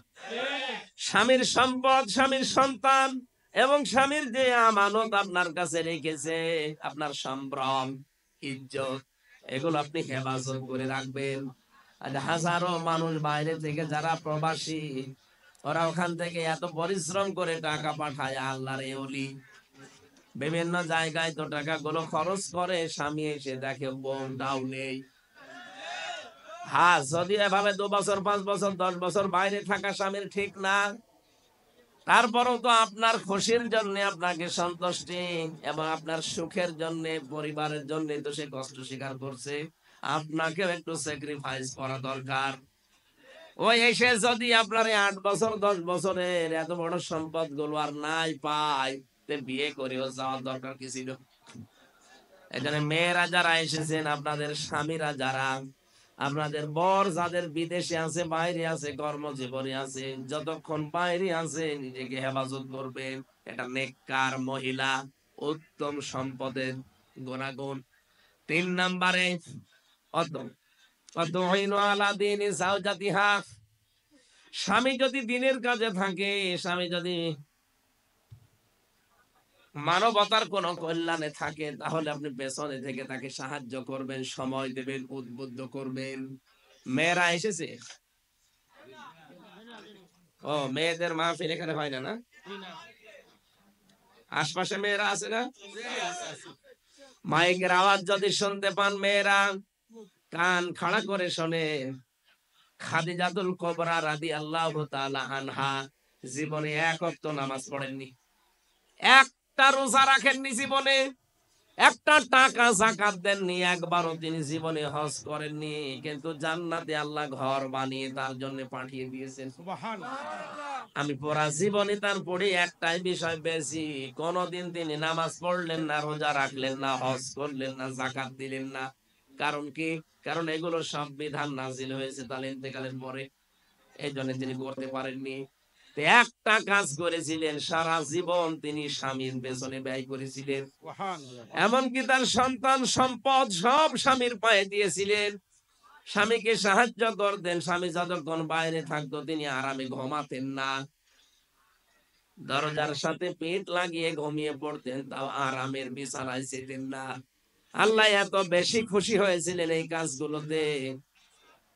স্বামীর সম্পদ, স্বামীর সন্তান এবং স্বামীর যে আমানত আপনার কাছে রেখেছে, আপনার সম্ভ্রম, ইজ্জত, এগুলো আপনি হেফাজত করে রাখবেন। আর হাজারো মানুষ বাইরে থেকে যারা প্রবাসী, ওরা ওখান থেকে এত পরিশ্রম করে টাকা পাঠায়, আল্লাহর ওলি বিভিন্ন জায়গায় তো টাকাগুলো খরচ করে, স্বামী এসে দেখে বউটাও নেই। হ্যাঁ, যদি এভাবে 2 বছর 5 বছর 10 বছর বাইরে থাকা স্বামীর ঠিক না, তারপরও তো আপনার খুশির জন্য, আপনাকে সন্তুষ্টি এবং আপনার সুখের জন্য, পরিবারের জন্য তো সে কষ্ট স্বীকার করছে। আপনাকেও একটু স্যাক্রিফাইস করা দরকার। ওই এসে যদি আপনার 8 বছর 10 বছরের এত বড় সম্পদ গুলো আর নাই পায়, বিয়ে করেও যাওয়ার দরকার কি ছিল? এখানে মেয়েরা যারা এসেছেন, আপনাদের স্বামীরা যারা, আপনাদের বর যাদের বিদেশে আছে, বাইরে আছে, কর্মজীবনে আছে, যতক্ষণ বাইরে আছে নিজেকে হেফাজত করবেন। এটা নেককার মহিলা, উত্তম সম্পদের গুণাগুণ। 3 নম্বরে, স্বামী যদি দিনের কাজে থাকে, স্বামী যদি মানবতার কোন কল্যাণে থাকে, তাহলে আপনি পেছনে থেকে তাকে সাহায্য করবেন, সময় দেবেন, উদ্বুদ্ধ করবেন। মেয়েরা এসেছে? ও, মেয়েদের মাহফিল এখানে হয় না? না, আশপাশে মেয়েরা আছে না? মাইকের আওয়াজ যদি শুনতে পান মেয়েরা, কান খাড়া করে শোনে, খাদিজাতুল কুবরা রাদিয়াল্লাহু তাআলা আনহা জীবনে এক ওয়াক্ত নামাজ পড়েননি, একটা রোজা রাখেননি জীবনে, একটা টাকা যাকাত দেননি, একবারও তিনি জীবনে হজ করেননি, কিন্তু জান্নাতে আল্লাহ ঘর বানিয়ে তার জন্য পাঠিয়ে দিয়েছেন। আমি পুরা জীবনে তার পড়ে একটাই বিষয় বেশি, কোনদিন তিনি নামাজ পড়লেন না, রোজা রাখলেন না, হজ করলেন না, যাকাত দিলেন না। কারণ কি? কারণ এগুলো সব বিধান নাজিল হয়েছে তার ইন্তেকালের পরে, এই জন্য তিনি করতে পারেননি। একটা কাজ করেছিলেন, সারা জীবন তিনি স্বামীর পেছনে ব্যয় করেছিলেন, এমনকি তার সন্তান সম্পদ সব স্বামীর পায়ে দিয়েছিলেন। স্বামীকে সাহায্য করতেন, স্বামী যতক্ষণ বাইরে থাকতো তিনি আরামে ঘুমাতেন না, দরজার সাথে পেট লাগিয়ে ঘুমিয়ে পড়তেন, তাও আরামের বিছানায় ছিলেন না। আল্লাহ এত বেশি খুশি হয়েছিলেন এই কাজগুলোতে,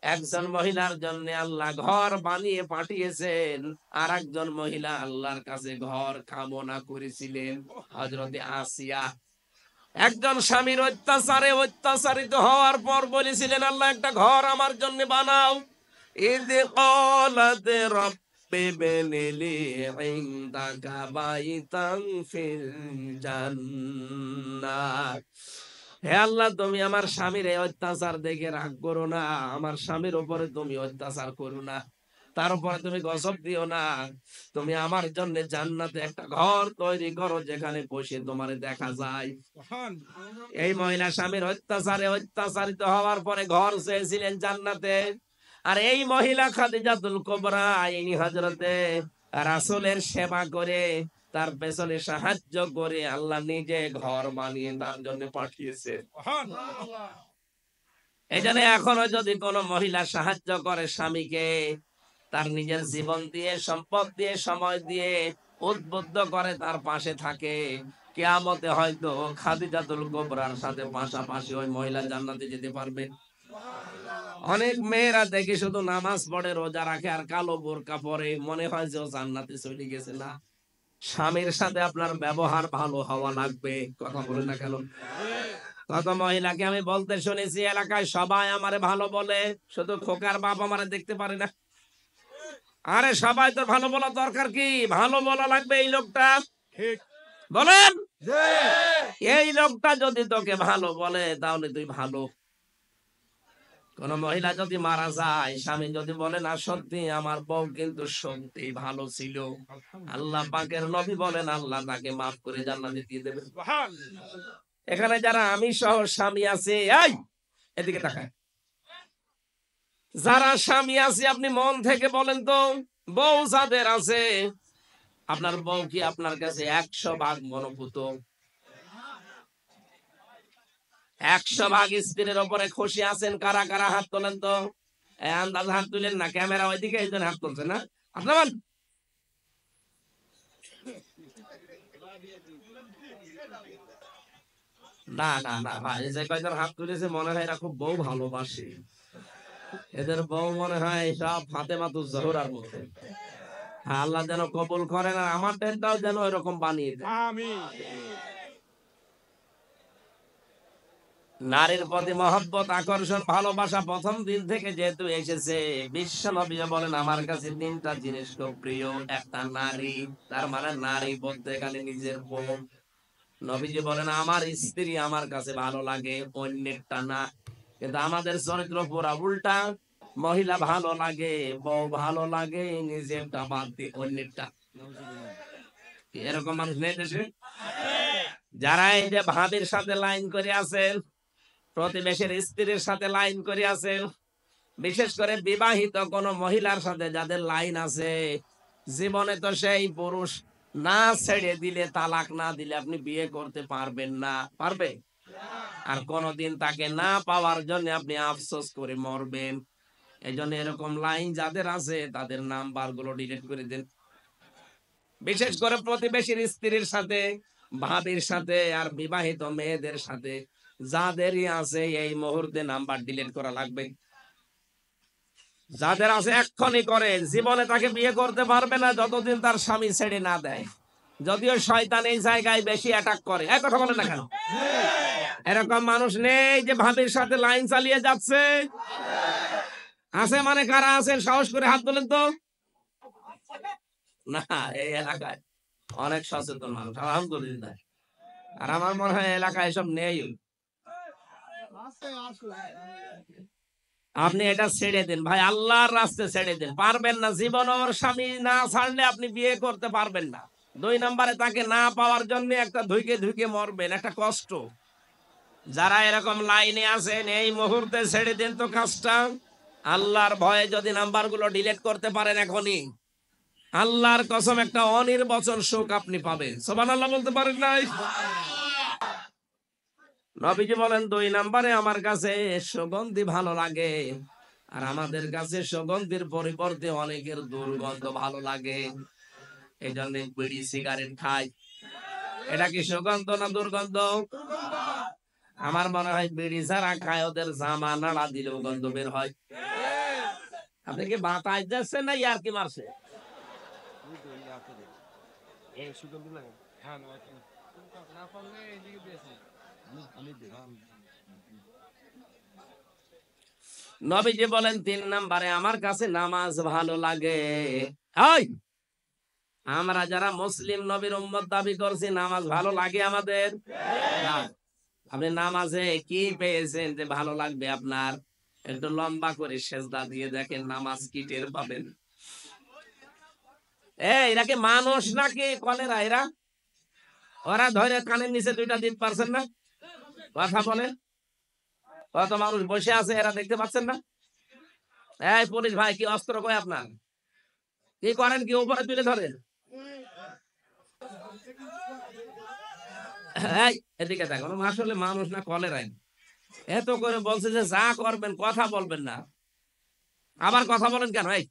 একজন মহিলার জন্য আল্লাহ ঘর বানিয়ে পাঠিয়েছেন, আর একজন মহিলা আল্লাহর কাছে ঘর কামনা করেছিলেন, হযরতে আসিয়া। একজন স্বামীর অত্যাচারে অত্যাচারিত হওয়ার পর বলেছিলেন, আল্লাহ একটা ঘর আমার জন্য বানাও। ইয ক্বালাত রাব্বি ইবনিলি ইনদাকা বাইতান ফিল জান্নাহ। হে আল্লাহ, তুমি আমার স্বামীর এই অত্যাচার দেখে রাগ করো না, আমার স্বামীর উপরে তুমি অত্যাচার করো না, তার উপরে তুমি গজব দিও না, তুমি আমার জন্য জান্নাতে একটা ঘর তৈরি করো যেখানে বসে তোমারে দেখা যায়। এই মহিলা স্বামীর অত্যাচারে অত্যাচারিত হওয়ার পরে ঘর চেয়েছিলেন জান্নাতে, আর এই মহিলা খাদিজাতুল কুবরা ইনি হযরতে রাসূলের সেবা করে, তার পেছনে সাহায্য করে আল্লাহ নিজে ঘর বানিয়ে তার জন্য পাঠিয়েছে। এই জন্য এখনো যদি কোনো মহিলা সাহায্য করে স্বামীকে, তার নিজের জীবন দিয়ে, সম্পদ দিয়ে, সময় দিয়ে উদ্বুদ্ধ করে, তার পাশে থাকে, কিয়ামতে হয়তো খাদিজাতুল কুবরার সাথে পাশাপাশি ওই মহিলা জান্নাতে যেতে পারবে। অনেক মেয়েরা দেখে শুধু নামাজ পড়ে, রোজা রাখে, আর কালো বোরকা পরে, মনে হয় যে ও জান্নাতে চলে গেছে। না, স্বামীর সাথে আপনার ব্যবহার ভালো হওয়া লাগবে। কথা বলে না কেন? কত মহিলাকে আমি বলতে শুনেছি, এলাকায় সবাই আমারে ভালো বলে, শুধু খোকার বাপ আমারে দেখতে পারে না। আরে সবাই তো ভালো বলা দরকার, কি ভালো বলা লাগবে এই লোকটা, বলেন? এই লোকটা যদি তোকে ভালো বলে তাহলে তুই ভালো। কোন মহিলা যদি মারা যায়, স্বামী যদি বলে না সত্যি আমার বউ কিন্তু সত্যি ভালো ছিল, আল্লাহ পাকের নবী বলেন আল্লাহ তাকে মাফ করে জান্নাতে দিয়ে দেবে। এখানে যারা আমি সহ স্বামী আছে, এই এদিকে তাকায়, যারা স্বামী আছে আপনি মন থেকে বলেন তো, বউ যাদের আছে, আপনার বউ কি আপনার কাছে 100 ভাগ মনোভূত? 100 ভাগ স্ত্রীর উপরে খুশি আছেন? কারা কারা হাত তোলেন তো? আন্দাজ হাত তুলেন না, ক্যামেরা ওইদিকে, এই জন্য হাত তুলছে না। আপনার না না না ভাই, যে কয়জন হাত তুলেছে মনে হয় এরা খুব বউ ভালোবাসে, এদের বউ মনে হয় সব ফাতেমাতুজ জোহরার মতো। আল্লাহ যেন কবুল করেন, আর আমার টেনটাও যেন এরকম বানিয়ে দেয়। আমিন। নারীর প্রতি মহব্বত, আকর্ষণ, ভালোবাসা প্রথম দিন থেকে যেহেতু এসেছে, বিশ্ব নবী বলেন আমার কাছে 3টা জিনিস খুব প্রিয়। একটা নারী, তার মানে নারী বলতে এখানে নিজের বউ। নবীজি বলেন আমার স্ত্রী আমার কাছে ভালো লাগে, অন্যেরটা না। কিন্তু আমাদের চরিত্র পুরা উল্টা, মহিলা ভালো লাগে, বউ ভালো লাগে, নিজেরটা বাদ দিয়ে অন্যেরটা। এরকম মানুষ নেই দেশে? যারা এই যে ভাবির সাথে লাইন করে আছেন, প্রতিবেশীর স্ত্রীর সাথে লাইন করে আছেন, বিশেষ করে বিবাহিত কোন মহিলার সাথে যাদের লাইন আছে, জীবনে তো সেই পুরুষ না ছেড়ে দিলে, তালাক না দিলে আপনি বিয়ে করতে পারবেন না। পারবে? আর কোনদিন তাকে না পাওয়ার জন্য আপনি আফসোস করে মরবেন। এই জন্য এরকম লাইন যাদের আছে তাদের নাম্বার গুলো ডিলিট করে দেন। বিশেষ করে প্রতিবেশীর স্ত্রীর সাথে, ভাবির সাথে, আর বিবাহিত মেয়েদের সাথে যাদেরই আছে এই মুহূর্তে নাম্বার ডিলিট করা লাগবে। যাদের আছে এক্ষুনি করে, জীবনে তাকে বিয়ে করতে পারবে না যতদিন তার স্বামী ছেড়ে না দেয়। যদিও শয়তান এই জায়গায় বেশি অ্যাটাক করে। এক কথা বলেন না কেন? এরকম মানুষ নেই যে ভাবির সাথে লাইন চালিয়ে যাচ্ছে? আছে মানে কারা আছেন সাহস করে হাত তোলেন তো। না, এই এলাকায় অনেক সচেতন মানুষ আলহামদুলিল্লাহ। আর আমার মনে হয় এলাকায় এসব নেই। আপনি এটা ছেড়ে দিন ভাই, আল্লাহর রাস্তায় ছেড়ে দিন। পারবেন না, জীবন ওর স্বামী না ছাড়লে আপনি বিয়ে করতে পারবেন না। 2 নম্বরে তাকে না পাওয়ার জন্য একটা ধুইকে ধুইকে মরবেন, একটা কষ্ট। যারা এরকম লাইনে আছেন এই মুহূর্তে ছেড়ে দিন তো কাজটা। আল্লাহর ভয়ে যদি নাম্বারগুলো ডিলিট করতে পারেন এখনই, আল্লাহর কসম একটা অনির্বচন সুখ আপনি পাবেন। সুবহানাল্লাহ বলতে পারেন নাই? নবীজি বলেন 2 নম্বরে আমার কাছে সুগন্ধি ভালো লাগে, আর আমাদের কাছে সুগন্ধির পরিবর্তে অনেকের দুর্গন্ধ ভালো লাগে। এই জন্য বিড়ি সিগারেট খাই। এটা কি সুগন্ধ না দুর্গন্ধ? আমার মনে হয় বিড়ি যারা খায় ওদের জামা নাড়া দিলেও গন্ধ বের হয়। আপনি কি বাতাস যাচ্ছেন না ইয়ার কি মারছে? নবীজি বলেন 3 নম্বরে আমার কাছে নামাজ ভালো লাগে। এই আমরা যারা মুসলিম নবীর উম্মত দাবি করছি, নামাজ ভালো লাগে আমাদের? না। আপনি নামাজে কি পেয়েছেন যে ভালো লাগবে আপনার? একটু লম্বা করে সেজদা দিয়ে দেখেন, নামাজ কি টের পাবেন। এরা কি মানুষ নাকি কলেরা? এরা ওরা ধরে কানের নিচে 2টা দিন পারছেন না কথা বলে। কত মানুষ বসে আছে, এরা দেখতে পাচ্ছেন না? এই পুলিশ ভাই, কি অস্ত্র কয় আপনার? কি করেন, কি উপরে তুলে ধরেন? এই এদিকে দেখো, আসলে মানুষ না কলেরাই। এত করে বলছে যে যা করবেন কথা বলবেন না, আবার কথা বলেন কেন? এই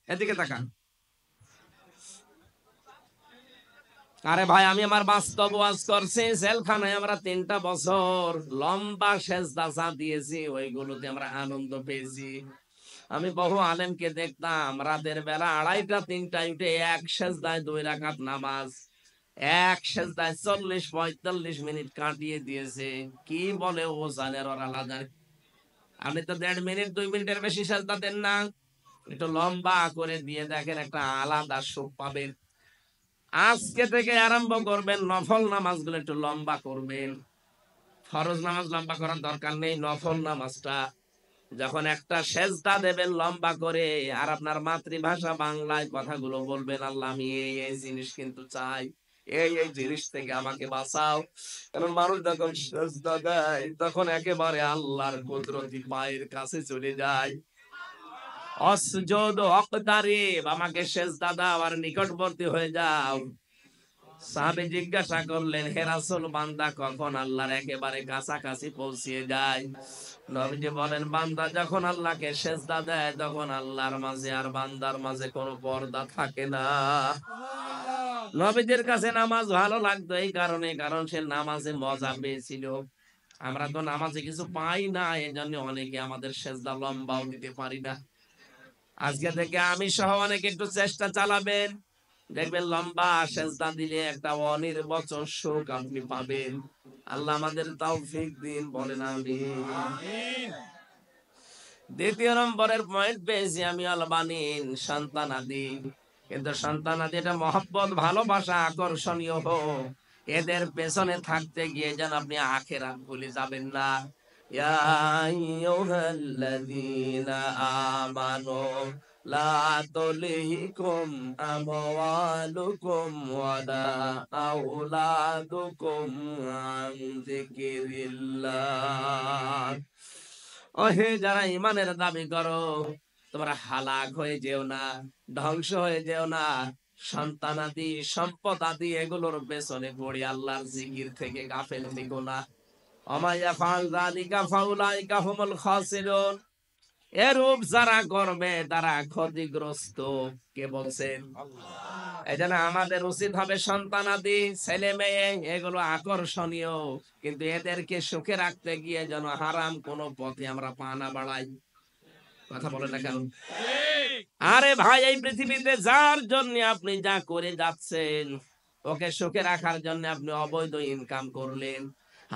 এদিকে তাকান। আরে ভাই, আমি আমার বাস্তব ওয়াজ করছি। জেলখানায় আমরা 3টা বছর লম্বা সেজদা চা দিয়েছি, ওইগুলোতে আমরা আনন্দ পেয়েছি। আমি বহু আলেমকে দেখতাম রাতের বেলা 2টা 3টায় উঠে এক সেজদায় 2 রাকাত নামাজ, এক সেজদায় 40-45 মিনিট কাটিয়ে দিয়েছে। কি বলে ও জানের ওর আলাদা। আপনি তো 1.5 মিনিট 2 মিনিটের বেশি সেজদা দেন না। একটু লম্বা করে দিয়ে দেখেন, একটা আলাদা সুখ পাবেন। আজকে থেকে আরম্ভ করবেন, নফল নামাজগুলো একটু লম্বা করবেন। ফরজ নামাজ লম্বা করার দরকার নেই, নফল নামাজটা যখন একটা সেজদা দেবেন লম্বা করে, আর আপনার মাতৃভাষা বাংলায় কথাগুলো বলবেন, আল্লাহ আমি এই জিনিস কিন্তু চাই, এই জিনিস থেকে আমাকে বাঁচাও। কারণ মানুষ যখন সেজদা দেয় তখন একেবারে আল্লাহর কুদরতি পায়ের কাছে চলে যায়। অসজুদ ওয়াকতারিব, আমাকে সেজদা দাও আর নিকটবর্তী হয়ে যাও। সাহাবী জিজ্ঞাসা করলেন, হে রাসূল, বান্দা কখন আল্লাহর একেবারে কাছাকাছি পৌঁছে যায়? নবীজি বলেন, বান্দা যখন আল্লাহকে সেজদা দেয় তখন আল্লাহর মাঝে আর বান্দার মাঝে কোনো পর্দা থাকে না। নবীজির কাছে নামাজ ভালো লাগতো এই কারণে, কারণ সে নামাজে মজা পেয়েছিল। আমরা তো নামাজে কিছু পাই না, এজন্য অনেকে আমাদের সেজদা লম্বাও দিতে পারি না। আজকে থেকে আমি সহ অনেকে একটু চেষ্টা চালাবেন, দেখবেন লম্বা সেজদা দিলে একটা অনির্বচন সুখ আপনি পাবেন। আল্লাহ আমাদের তৌফিক দিন, বলেন আমিন। 2 নম্বরের পয়েন্ট পেয়েছি আমি, আলবানিন সন্তানাদি। কিন্তু সন্তানাদি এটা মহব্বত, ভালোবাসা, আকর্ষণীয় হোক, এদের পেছনে থাকতে গিয়ে যেন আপনি আখিরাত ভুলে যাবেন না। ইয়া আইয়ুহাল্লাযীনা আমানু লা তুলহিকুম আমওয়ালুকুম ওয়ালা আওলাদুকুম আন যিকিরিল্লাহ। ওহে যারা ইমানের দাবি করো, তোমরা হালাক হয়ে যেও না, ধ্বংস হয়ে যেও না। সন্তানাদি, সম্পদ আদি এগুলোর পেছনে পড়ে আল্লাহর জিকির থেকে গাফেল থেকো না। ওমা ইয়াফআল যালিকা ফাউলাইকা হুমুল খাসিরুন। এরূপ যারা করবে তারা ক্ষতিগ্রস্ত। কে বলছেন? এই জন্য আমাদের উচিত হবে সন্তানাদি, ছেলে মেয়ে এগুলো আকর্ষণীয়, কিন্তু এদেরকে সুখে রাখতে গিয়ে যেন হারাম কোনো পথে আমরা পা না বাড়াই। কথা বলে না কেন? আরে ভাই, এই পৃথিবীতে যার জন্য আপনি যা করে যাচ্ছেন, ওকে সুখে রাখার জন্য আপনি অবৈধ ইনকাম করলেন।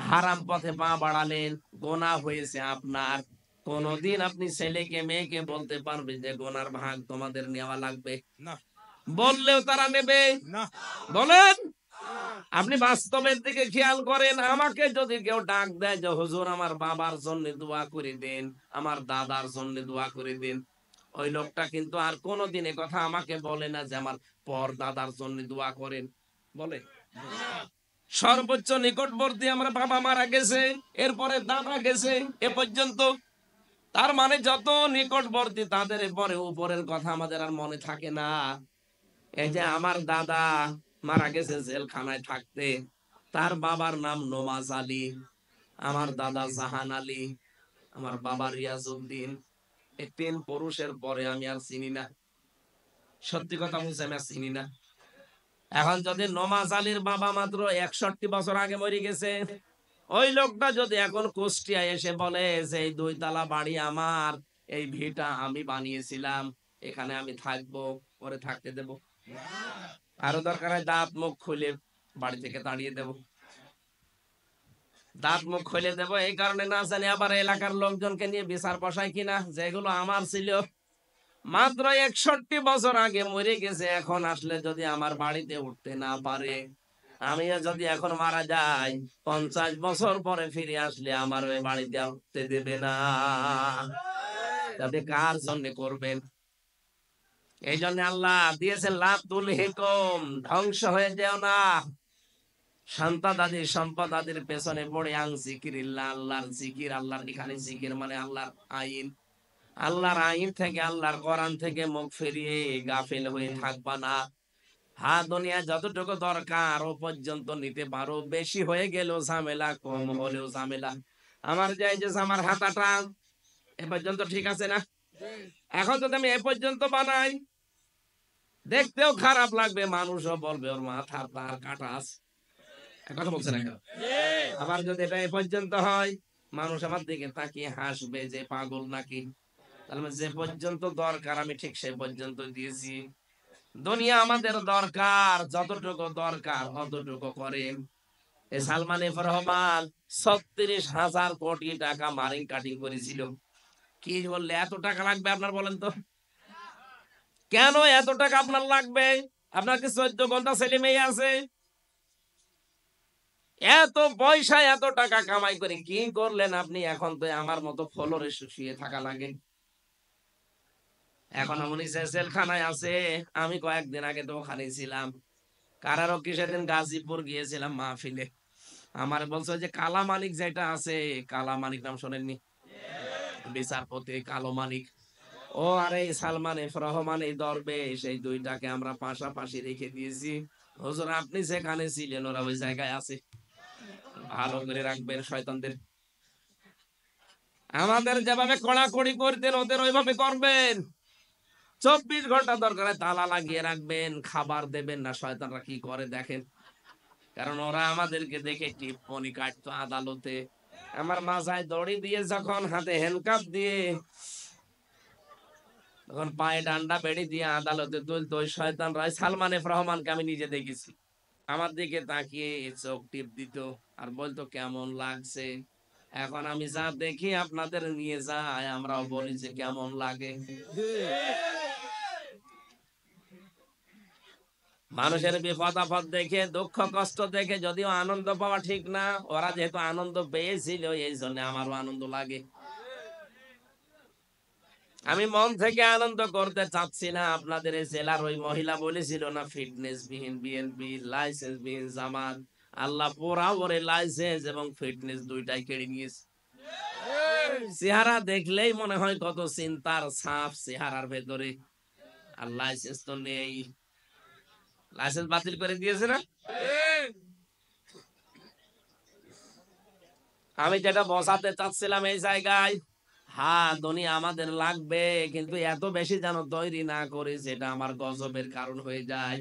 হারাম পথে পা বাড়ালেন, গোনাহ হয়েছে আপনার। কোনদিন আপনি ছেলেকে মেয়েকে বলতে পারবেন যে গোনার ভাগ তোমাদের নেওয়া লাগবে? না বললেও তারা নেবে? না বলেন। আপনি বাস্তবের দিকে খেয়াল করেন। আমাকে যদি কেউ ডাক দেয় যে হুজুর আমার বাবার জন্য দোয়া করে দেন, আমার দাদার জন্য দোয়া করে দেন, ওই লোকটা কিন্তু আর কোনোদিন এ কথা আমাকে বলে না যে আমার পর দাদার জন্য দোয়া করেন। বলে? সর্বোচ্চ নিকটবর্তী আমার বাবা মারা গেছে, এরপরে দাদা গেছে, এ পর্যন্ত। তার মানে যত নিকটবর্তী তাদের পরে উপরের কথা আমাদের আর মনে থাকে না। এই যে আমার দাদা মারা গেছে জেলখানায় থাকতে, তার বাবার নাম নওয়াজ আলী, আমার দাদা জাহান আলী, আমার বাবা রিয়াজউদ্দিন। এই তিন পুরুষের পরে আমি আর চিনি না। সত্যি কথা বলছি, আমি আর চিনি না। এখন যদি নওয়াজ আলীর বাবা মাত্র 61 বছর আগে মরে গেছে, ওই লোকটা যদি এখন কুষ্টিয়ায় এসে বলে যে এই 2 তলা বাড়ি আমার, এই ভিটা আমি বানিয়েছিলাম, এখানে আমি থাকবো, পরে থাকতে দেব? আরো দরকার হয় দাঁত মুখ খুলে বাড়ি থেকে তাড়িয়ে দেব। দাঁত মুখ খুলে দেব এই কারণে, না জানি আবার এলাকার লোকজনকে নিয়ে বিচার বসায় কিনা যেগুলো আমার ছিল। মাত্র 61 বছর আগে মরে গেছে, এখন আসলে যদি আমার বাড়িতে উঠতে না পারে, আমিও যদি এখন মারা যাই, 50 বছর পরে ফিরে আসলে আমার ওই বাড়িতে উঠতে দেবে না। তাতে কার জন্য করবেন? এই জন্য আল্লাহ দিয়েছেন লা তুলহিকুম, ধ্বংস হয়ে যেও না সন্তানাদি সম্পদাদির পেছনে পড়ে, আন জিকিরিল্লাহ, আল্লাহর জিকির। আল্লাহর এখানে জিকির মানে আল্লাহর আইন। আল্লাহর আইন থেকে, আল্লাহর কোরআন থেকে মুখ ফিরিয়ে গাফিল হয়ে থাকবা না। হ্যাঁ, দুনিয়া যতটুকু দরকার ও পর্যন্ত নিতে পারো, বেশি হয়ে গেলেও ঝামেলা, কম হলেও ঝামেলা। আমার যাই যে আমার হাতাটা এ পর্যন্ত ঠিক আছে না? এখন যদি আমি এ পর্যন্ত বানাই, দেখতেও খারাপ লাগবে, মানুষও বলবে ওর মাথা তার কাটা আছে। কথা বলছে না কেন? আবার যদি এটা এ পর্যন্ত হয়, মানুষ আমার দিকে তাকিয়ে হাসবে যে পাগল নাকি। তাহলে যে পর্যন্ত দরকার আমি ঠিক সে পর্যন্ত দিয়েছি। দুনিয়া আমাদের দরকার, যতটুকু দরকার অতটুকু করেন। এই সালমান এফ রহমান 36,000 কোটি টাকা মারিং কাটিং করেছিল। কি বললে এত টাকা লাগবে আপনার? বলেন তো কেন এত টাকা আপনার লাগবে? আপনার কি 14 ঘন্টা ছেলে মেয়ে আছে? এত পয়সা এত টাকা কামাই করে কি করলেন আপনি? এখন তো আমার মতো ফ্লোরে শুয়ে থাকা লাগে। এখন উনি যে জেলখানায় আছে, আমি কয়েকদিন আগে তো ওখানে ছিলাম। কারারক্ষী সেদিন গাজীপুর গিয়েছিলাম মাহফিলে। আমার বলছে যে কালা মানিক যেটা আছে, কালা মানিক নাম শোনেননি? বিচারপতি কালো মানিক। ও আরে সালমান এফ রহমান এই দরবেশ, এই দুইটাকে আমরা পাশাপাশি রেখে দিয়েছি। হুজুর আপনি যেখানে ছিলেন ওরা ওই জায়গায় আছে, ভালো করে রাখবেন শয়তানদের। আমাদের যেভাবে কড়াকড়ি করতেন ওদের ওইভাবে করবেন। 24 ঘন্টা দরকার তালা লাগিয়ে রাখবেন, খাবার দেবেন না। শয়তানরা কি করে দেখেন, কারণ ওরা আমাদেরকে দেখে টিপ্পনি কাটতো আদালতে। আমার মাথায় দড়ি দিয়ে, যখন হাতে হ্যান্ডকাপ দিয়ে, তখন পায়ে ডান্ডা বেড়ি দিয়ে আদালতে তুলতো ওই শয়তানরা। সালমান এফ রহমানকে আমি নিজে দেখেছি, আমার দিকে তাকিয়ে চোখ টিপ দিত আর বলতো কেমন লাগছে। এখন আমি যা দেখি আপনাদের নিয়ে যাই, আমরাও বলি যে কেমন লাগে। মানুষের বিপদ আপদ দেখে, দুঃখ কষ্ট দেখে যদিও আনন্দ পাওয়া ঠিক না, ওরা যেহেতু আনন্দ পেয়েছিল এই জন্য আমারও আনন্দ লাগে। আমি মন থেকে আনন্দ করতে চাচ্ছি না। আপনাদের এই জেলার ওই মহিলা বলেছিল না, ফিটনেস বিহীন বিএনপি, লাইসেন্স বিহীন জামাত। আল্লাহ পুরা ওরে লাইসেন্স এবং ফিটনেস দুইটাই কেড়ে নিয়েছে। চেহারা দেখলেই মনে হয় কত চিন্তার ছাপ চেহারার ভেতরে, আর লাইসেন্স তো নেই। লাইসেন্স বাতিল করে দিয়েছে না? আমি যেটা বসাতে চাচ্ছিলাম এই জায়গায়, হ্যাঁ দুনিয়া আমাদের লাগবে, কিন্তু এত বেশি যেন তৈরি না করি যেটা আমার গজবের কারণ হয়ে যায়।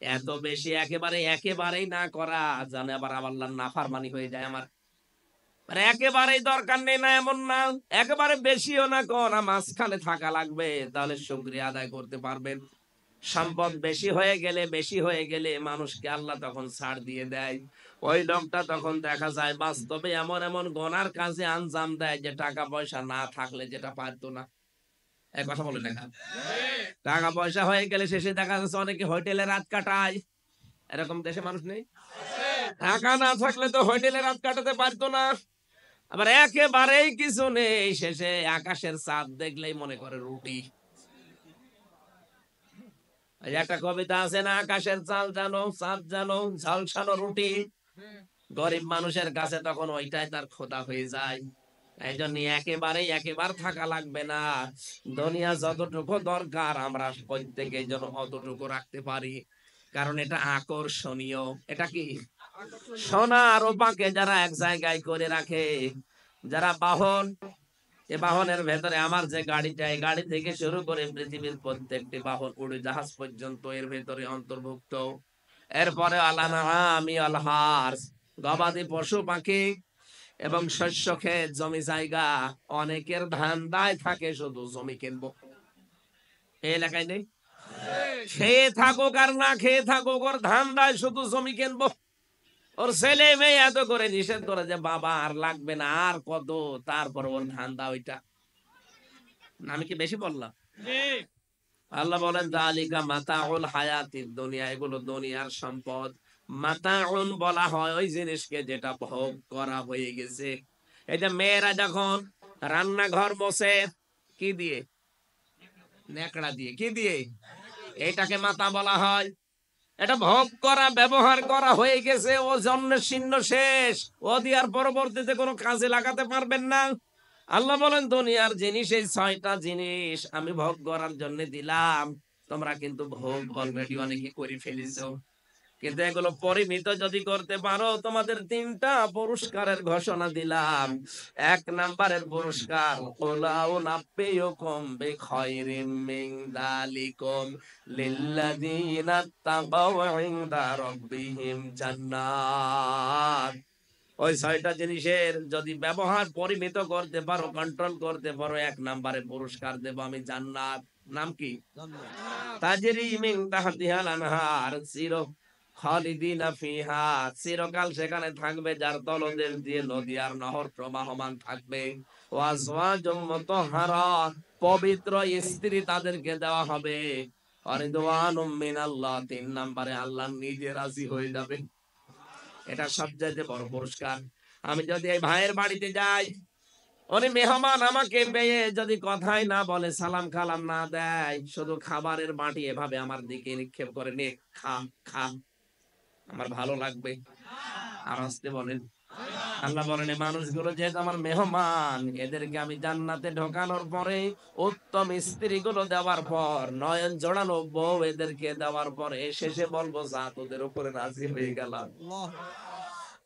এত বেশি একেবারেই না করা যেন আবার আল্লাহর নাফরমানি হয়ে যায় আমার। মানে একেবারেই দরকার নেই না এমন না, একেবারে বেশিও না, মাঝখানে থাকা লাগবে, তাহলে শুকরিয়া আদায় করতে পারবেন। সম্পদ বেশি হয়ে গেলে মানুষকে আল্লাহ তখন ছাড় দিয়ে দেয়। ওই লোকটা তখন দেখা যায় বাস্তবে এমন এমন গোনার কাজে আঞ্জাম দেয় যে টাকা পয়সা না থাকলে যেটা পারতো না। এক কথা বলে দেখা, টাকা পয়সা হয়ে গেলে শেষে দেখা যাচ্ছে অনেকে হোটেলে রাত কাটায়। এরকম দেশে মানুষ নেই? টাকা না থাকলে তো হোটেলে রাত কাটাতে পারতো না। আবার একেবারেই কিছু নেই, শেষে আকাশের চাঁদ দেখলেই মনে করে রুটি। এই একটা কবিতা আছে না, আকাশের চাঁদ জানো ঝলসানো রুটি। গরিব মানুষের কাছে তখন ওইটাই তার খোদা হয়ে যায়। এই জন্য একেবার থাকা লাগবে না। দুনিয়া যতটুকু দরকার আমরা প্রত্যেকে যেন অতটুকু রাখতে পারি, কারণ এটা আকর্ষণীয়। এটা কি? সোনা রূপাকে যারা এক জায়গায় করে রাখে, যারা বাহন, এ বাহনের ভেতরে আমার যে গাড়িটা, এই গাড়ি থেকে শুরু করে পৃথিবীর প্রত্যেকটি বাহন, উড়োজাহাজ পর্যন্ত এর ভেতরে অন্তর্ভুক্ত। এরপরে আমি আলহার, গবাদি পশু পাখি এবং শস্য ক্ষেত, জমি জায়গা। অনেকের ধান্দায় থাকে শুধু জমি কিনবো। এই এলাকায় নেই? খেয়ে থাকুক আর না খেয়ে থাকুক, ওর ধান্দায় শুধু জমি কিনবো। ওর ছেলে মেয়ে এত করে নিষেধ করে যে বাবা আর লাগবে না, আর কত, তারপর ওর ধান্দা ওইটা। আমি কি বেশি বললাম? আল্লাহ বলেন যালিকা মাতাউল হায়াতিদ দুনিয়া, এগুলো দুনিয়ার সম্পদ। মাতাউন বলা হয় ওই জিনিসকে যেটা ভোগ করা হয়ে গেছে। এই যে মেয়েরা যখন রান্নাঘর বসে কি দিয়ে? নেকড়া দিয়ে। কি দিয়ে? এটাকে মাতা বলা হয়। এটা ভোগ করা, ব্যবহার করা হয়ে গেছে, ও জন্মের শীর্ণ শেষ। ও দিয়ার পরবর্তীতে কোনো কাজে লাগাতে পারবেন না। আল্লাহ বলেন দুনিয়ার জিনিস, এই 6টা জিনিস আমি ভোগ করার জন্য দিলাম। তোমরা কিন্তু ভোগ অলরেডি অনেকে করে ফেলেছো, কিন্তু এগুলো পরিমিত যদি করতে পারো, তোমাদের 3টা পুরস্কারের ঘোষণা দিলাম। 1 নাম্বারের পুরস্কার, ওলাউ নাব্বিয়ুকুম বিখায়রিম মিন যালিকুম লিল্লাযিনা তাকাউ ইনদা রাব্বিহিম জান্নাত। ওই 6টা জিনিসের যদি ব্যবহার পরিমিত করতে পারো, কন্ট্রোল করতে পারো, 1 নাম্বারে পুরস্কার দেব আমি জান্নাত। নাম কি? তাজরি মিন তাহতিহাল আনহার, খালিদিনা ফিহা, চিরকাল সেখানে থাকবে, যার তলদেশ দিয়ে নদী আর নহর প্রবাহমান থাকবে। ওয়াজওয়াজুম মুতাহহারা, পবিত্র স্ত্রী তাদেরকে দেওয়া হবে। ওয়ারিদওয়ানুম মিনাল্লাহ, 3 নম্বরে আল্লাহ নিজে রাজি হয়ে যাবে। এটা সবচেয়ে বড় পুরস্কার। আমি যদি এই ভাইয়ের বাড়িতে যাই, উনি মেহমান আমাকে পেয়ে যদি কথাই না বলে, সালাম কালাম না দেয়, শুধু খাবারের বাটি এভাবে আমার দিকে নিক্ষেপ করে, নে খা খা, আমার ভালো লাগবে? আর আসতে বলেন। আল্লাহ বলেন এই মানুষগুলো যেহেতু আমার মেহমান, এদেরকে আমি জান্নাতে ঢোকানোর পরে, উত্তম স্ত্রী গুলো দেওয়ার পর, নয়ন জোড়ানো বউ এদেরকে দেওয়ার পরে, শেষে বলবো যা তোদের উপরে রাজি হয়ে গেলাম।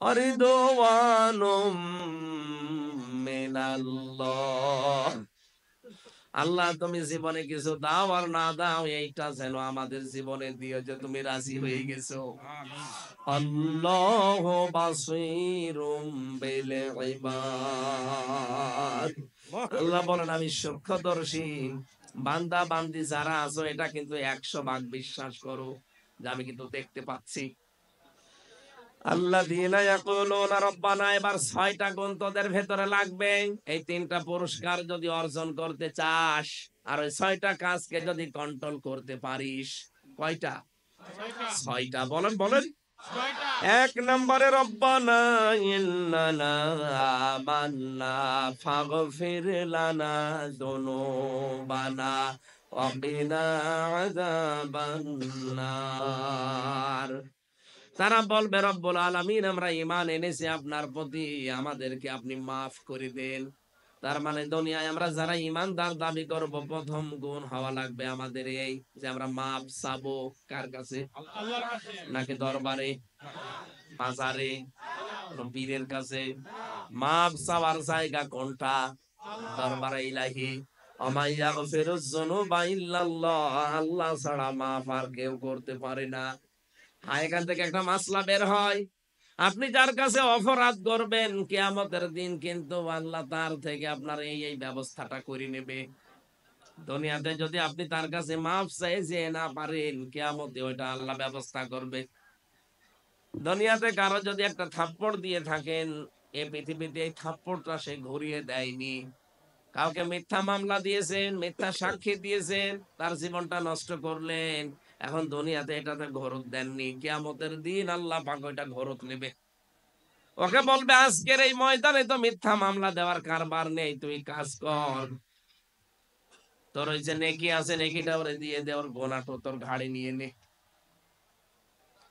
অরিদওয়ানুম মিনাল্লাহ। আল্লাহ তুমি জীবনে কিছু দাও আর না দাও, এইটা যেন আমাদের জীবনে দিও যে তুমি রাজি হয়ে গেছো। আল্লাহু বাসীরুম বিল ইবাদ। আল্লাহ বলেন আমি সূক্ষ্মদর্শী। বান্দা বান্দি যারা আছো, এটা কিন্তু 100 ভাগ বিশ্বাস করো যে আমি কিন্তু দেখতে পাচ্ছি। আল্লাযীনা ইয়াকুলুনা রাব্বানা, এবার 6টা গুণ তোদের ভেতরে লাগবে। এই 3টা পুরস্কার যদি অর্জন করতে চাস, আর ওই 6টা কাজকে যদি কন্ট্রোল করতে পারিস, কয়টা? 6টা। বলেন বলেন। 1 নম্বরে রব্বানা ইন্নানা আমান্না ফাগফির লানা যুনুবানা ওয়া কিনা আযাবান নার। তারা বলবে রব্বুল আলামিন আমরা ঈমান এনেছি আপনার প্রতি, আমাদেরকে আপনি মাফ করে দেন। তার মানে দুনিয়ায় আমরা যারা ঈমানদার দাবি করব, প্রথম গুণ হওয়া লাগবে আমাদের এই যে আমরা মাফ চাবো। কার কাছে? নাকি দরবারে, বাজারে, পীরের কাছে? মাফ চাওয়ার জায়গা কোনটা? দরবারে ইলাহি। ওমা ইয়াগফিরুয যুনুবা ইল্লাল্লাহ, আল্লাহ ছাড়া মাফ আর কেউ করতে পারে না। এখান থেকে একটা মাসলা বের হয়, আপনি যার কাছে অপরাধ করবেন কিয়ামতের দিন, কিন্তু আল্লাহ তার থেকে আপনার এই ব্যবস্থাটা করে নেবে। দুনিয়াতে যদি আপনি তার কাছে মাফ চাইতে না পারেন, কিয়ামতে ওইটা আল্লাহ ব্যবস্থা করবে। দুনিয়াতে কারো যদি একটা থাপ্পড় দিয়ে থাকেন, এই পৃথিবীতে এই থাপ্পড়টা সে ঘুরিয়ে দেয়নি। কাউকে মিথ্যা মামলা দিয়েছেন, মিথ্যা সাক্ষী দিয়েছেন, তার জীবনটা নষ্ট করলেন। এখন দুনিয়াতে এটাতে ঘরত দেননি, কিয়ামতের দিন আল্লাহ পাক ওইটা ঘরত নেবে। ওকে বলবে আজকের এই ময়দানে তো মিথ্যা মামলা দেওয়ার কারবার নেই, তুই কাজ কর। তোর ওই যে নেকি আছে, নেকিটা ওরে দিয়ে দে, ওর গোনাটা তোর ঘাড়ে নিয়ে নে।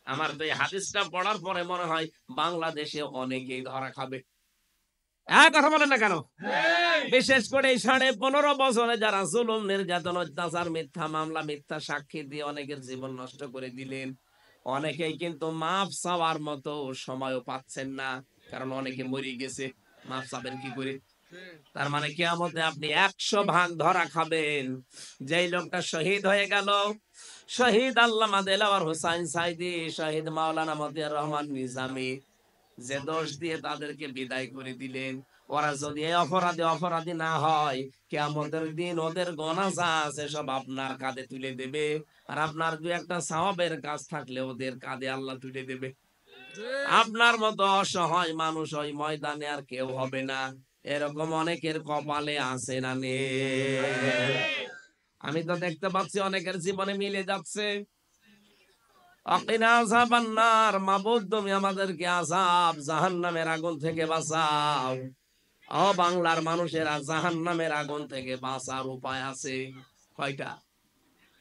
আমার তো এই হাদিসটা পড়ার পরে মনে হয় বাংলাদেশে অনেকেই ধরা খাবে। কথা বলেন না কেন? বিশেষ করে এই 15.5 বছরে যারা জুলুম, নির্যাতন, অত্যাচার, মিথ্যা মামলা, মিথ্যা সাক্ষী দিয়ে অনেকের জীবন নষ্ট করে দিলেন। অনেকেই কিন্তু মাফ চাওয়ার মতো সময়ও পাচ্ছেন না, কারণ অনেকে মরে গেছে। মাফ চাবেন কি করে? তার মানে কিয়ামতে আপনি 100 ভাগ ধরা খাবেন। যেই লোকটা শহীদ হয়ে গেল, শহীদ আল্লামা দেলাওয়ার হোসাইন সাইদি, শহীদ মাওলানা মতিয়ার রহমান নিজামী, যে দোষ দিয়ে তাদেরকে বিদায় করে দিলেন, ওরা যদি এই অপরাধী না হয়, কিয়ামতের দিন ওদের গোনা যা আছে সব আপনার কাঁধে তুলে দেবে। আর আপনার দু একটা সওয়াবের কাজ থাকলে ওদের কাঁধে আল্লাহ তুলে দেবে। আপনার মতো অসহায় মানুষ ওই ময়দানে আর কেউ হবে না। এরকম অনেকের কপালে আছে না নেই? আমি তো দেখতে পাচ্ছি অনেকের জীবনে মিলে যাচ্ছে। আকিনা আযাবান নার, মাবুদ তুমি আমাদেরকে আযাব জাহান্নামের আগুন থেকে বাঁচাও। ও বাংলার মানুষেরা, জাহান্নামের আগুন থেকে বাঁচার উপায় আছে কয়টা?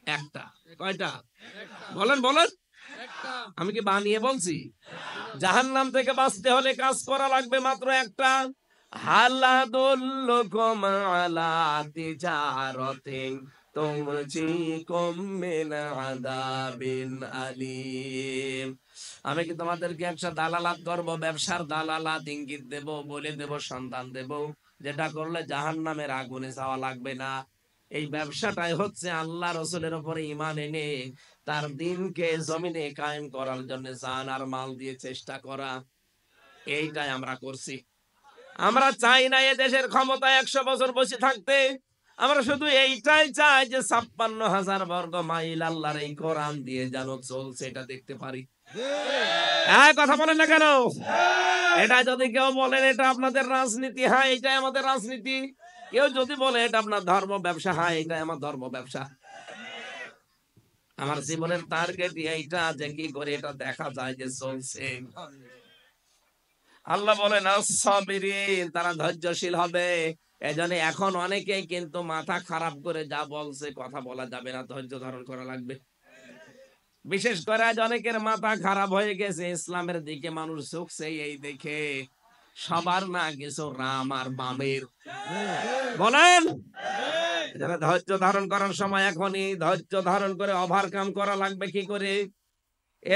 একটা। কয়টা? বলেন বলেন। আমি কি বানিয়ে বলছি? জাহান্নাম থেকে বাঁচতে হলে কাজ করা লাগবে মাত্র একটা। হালাদুল্লুকুম আলা তিজারাতিন তুনজিকুম মিন আযাবিন আলীম। আমি কি তোমাদেরকে একটা দালালাত করব, ব্যবসার দালালাত ইঙ্গিত দেব, বলে দেব, সন্ধান দেব, যেটা করলে জাহান্নামের আগুনে যাওয়া লাগবে না। এই ব্যবসাটাই হচ্ছে আল্লাহ রসুলের উপরে ঈমান এনে তার দিনকে জমিনে কায়েম করার জন্য জান আর মাল দিয়ে চেষ্টা করা। এইটাই আমরা করছি। আমরা চাই না এ দেশের ক্ষমতায় 100 বছর বসে থাকতে। আমরা শুধু এইটাই চাই যে 56,000 বর্গ মাইল আল্লাহর এই কোরআন দিয়ে যেন চলছে, এটা দেখতে পারি। কথা বলেন না কেন? এটা যদি কেউ বলেন এটা আপনাদের রাজনীতি, হ্যাঁ এটাই আমাদের রাজনীতি। কেউ যদি বলে এটা আপনার ধর্ম ব্যবসা, হ্যাঁ এটাই আমার ধর্ম ব্যবসা। আমার জীবনের টার্গেট এইটা যে কি করে এটা দেখা যায় যে চলছে। আল্লাহ বলেন আস-সাবিরিন, তারা ধৈর্যশীল হবে। এজন্য এখন অনেকেই কিন্তু মাথা খারাপ করে যা বলছে, কথা বলা যাবে না, ধৈর্য ধারণ করা লাগবে। বিশেষ করে আজ অনেকের মাথা খারাপ হয়ে গেছে, ইসলামের দিকে মানুষ ঝুঁকছে এই দেখে। সবার না কিছু রাম আর বামের। বলেন, যারা ধৈর্য ধারণ করার সময় এখনই ধৈর্য ধারণ করে ওভারকাম করা লাগবে কি করে?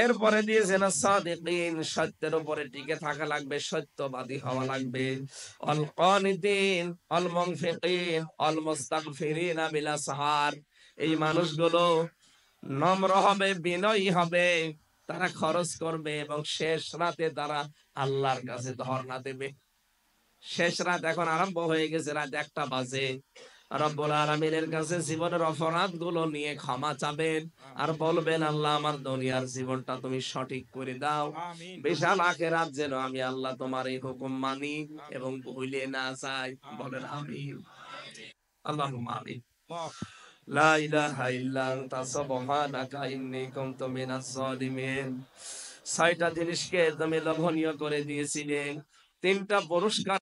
এরপরে দিয়েছেন সাদিকিন, সত্যের উপরে টিকে থাকা লাগবে, সত্যবাদী হওয়া লাগবে। আল কানিতিন, আল মুনফিকিন, আল মুস্তাগফিরিন বিল আসহার, এই মানুষগুলো নম্র হবে, বিনয়ী হবে, তারা খরচ করবে এবং শেষ রাতে তারা আল্লাহর কাছে ধর্ণা দেবে। শেষ রাত এখন আরম্ভ হয়ে গেছে, রাত 1টা বাজে। রব্বুল আলামিনের কাছে জীবনের অপরাধগুলো নিয়ে ক্ষমা চাবেন আর বলবেন আল্লাহ আমার দুনিয়ার জীবনটা তুমি সঠিক করে দাও, বিশাল আখিরাত যেন আমি আল্লাহ তোমার এই হুকুম মানি এবং ভুলে না যাই। বলেন আমিন। আল্লাহুম্মা আমিন। লা ইলাহা ইল্লা আনতা সুবহানাকা ইন্নী কুনতু মিনাজ জালিমিন। 6টা জিনিসকে তুমি লোভনীয় করে দিয়েছিলে, 3টা পুরস্কার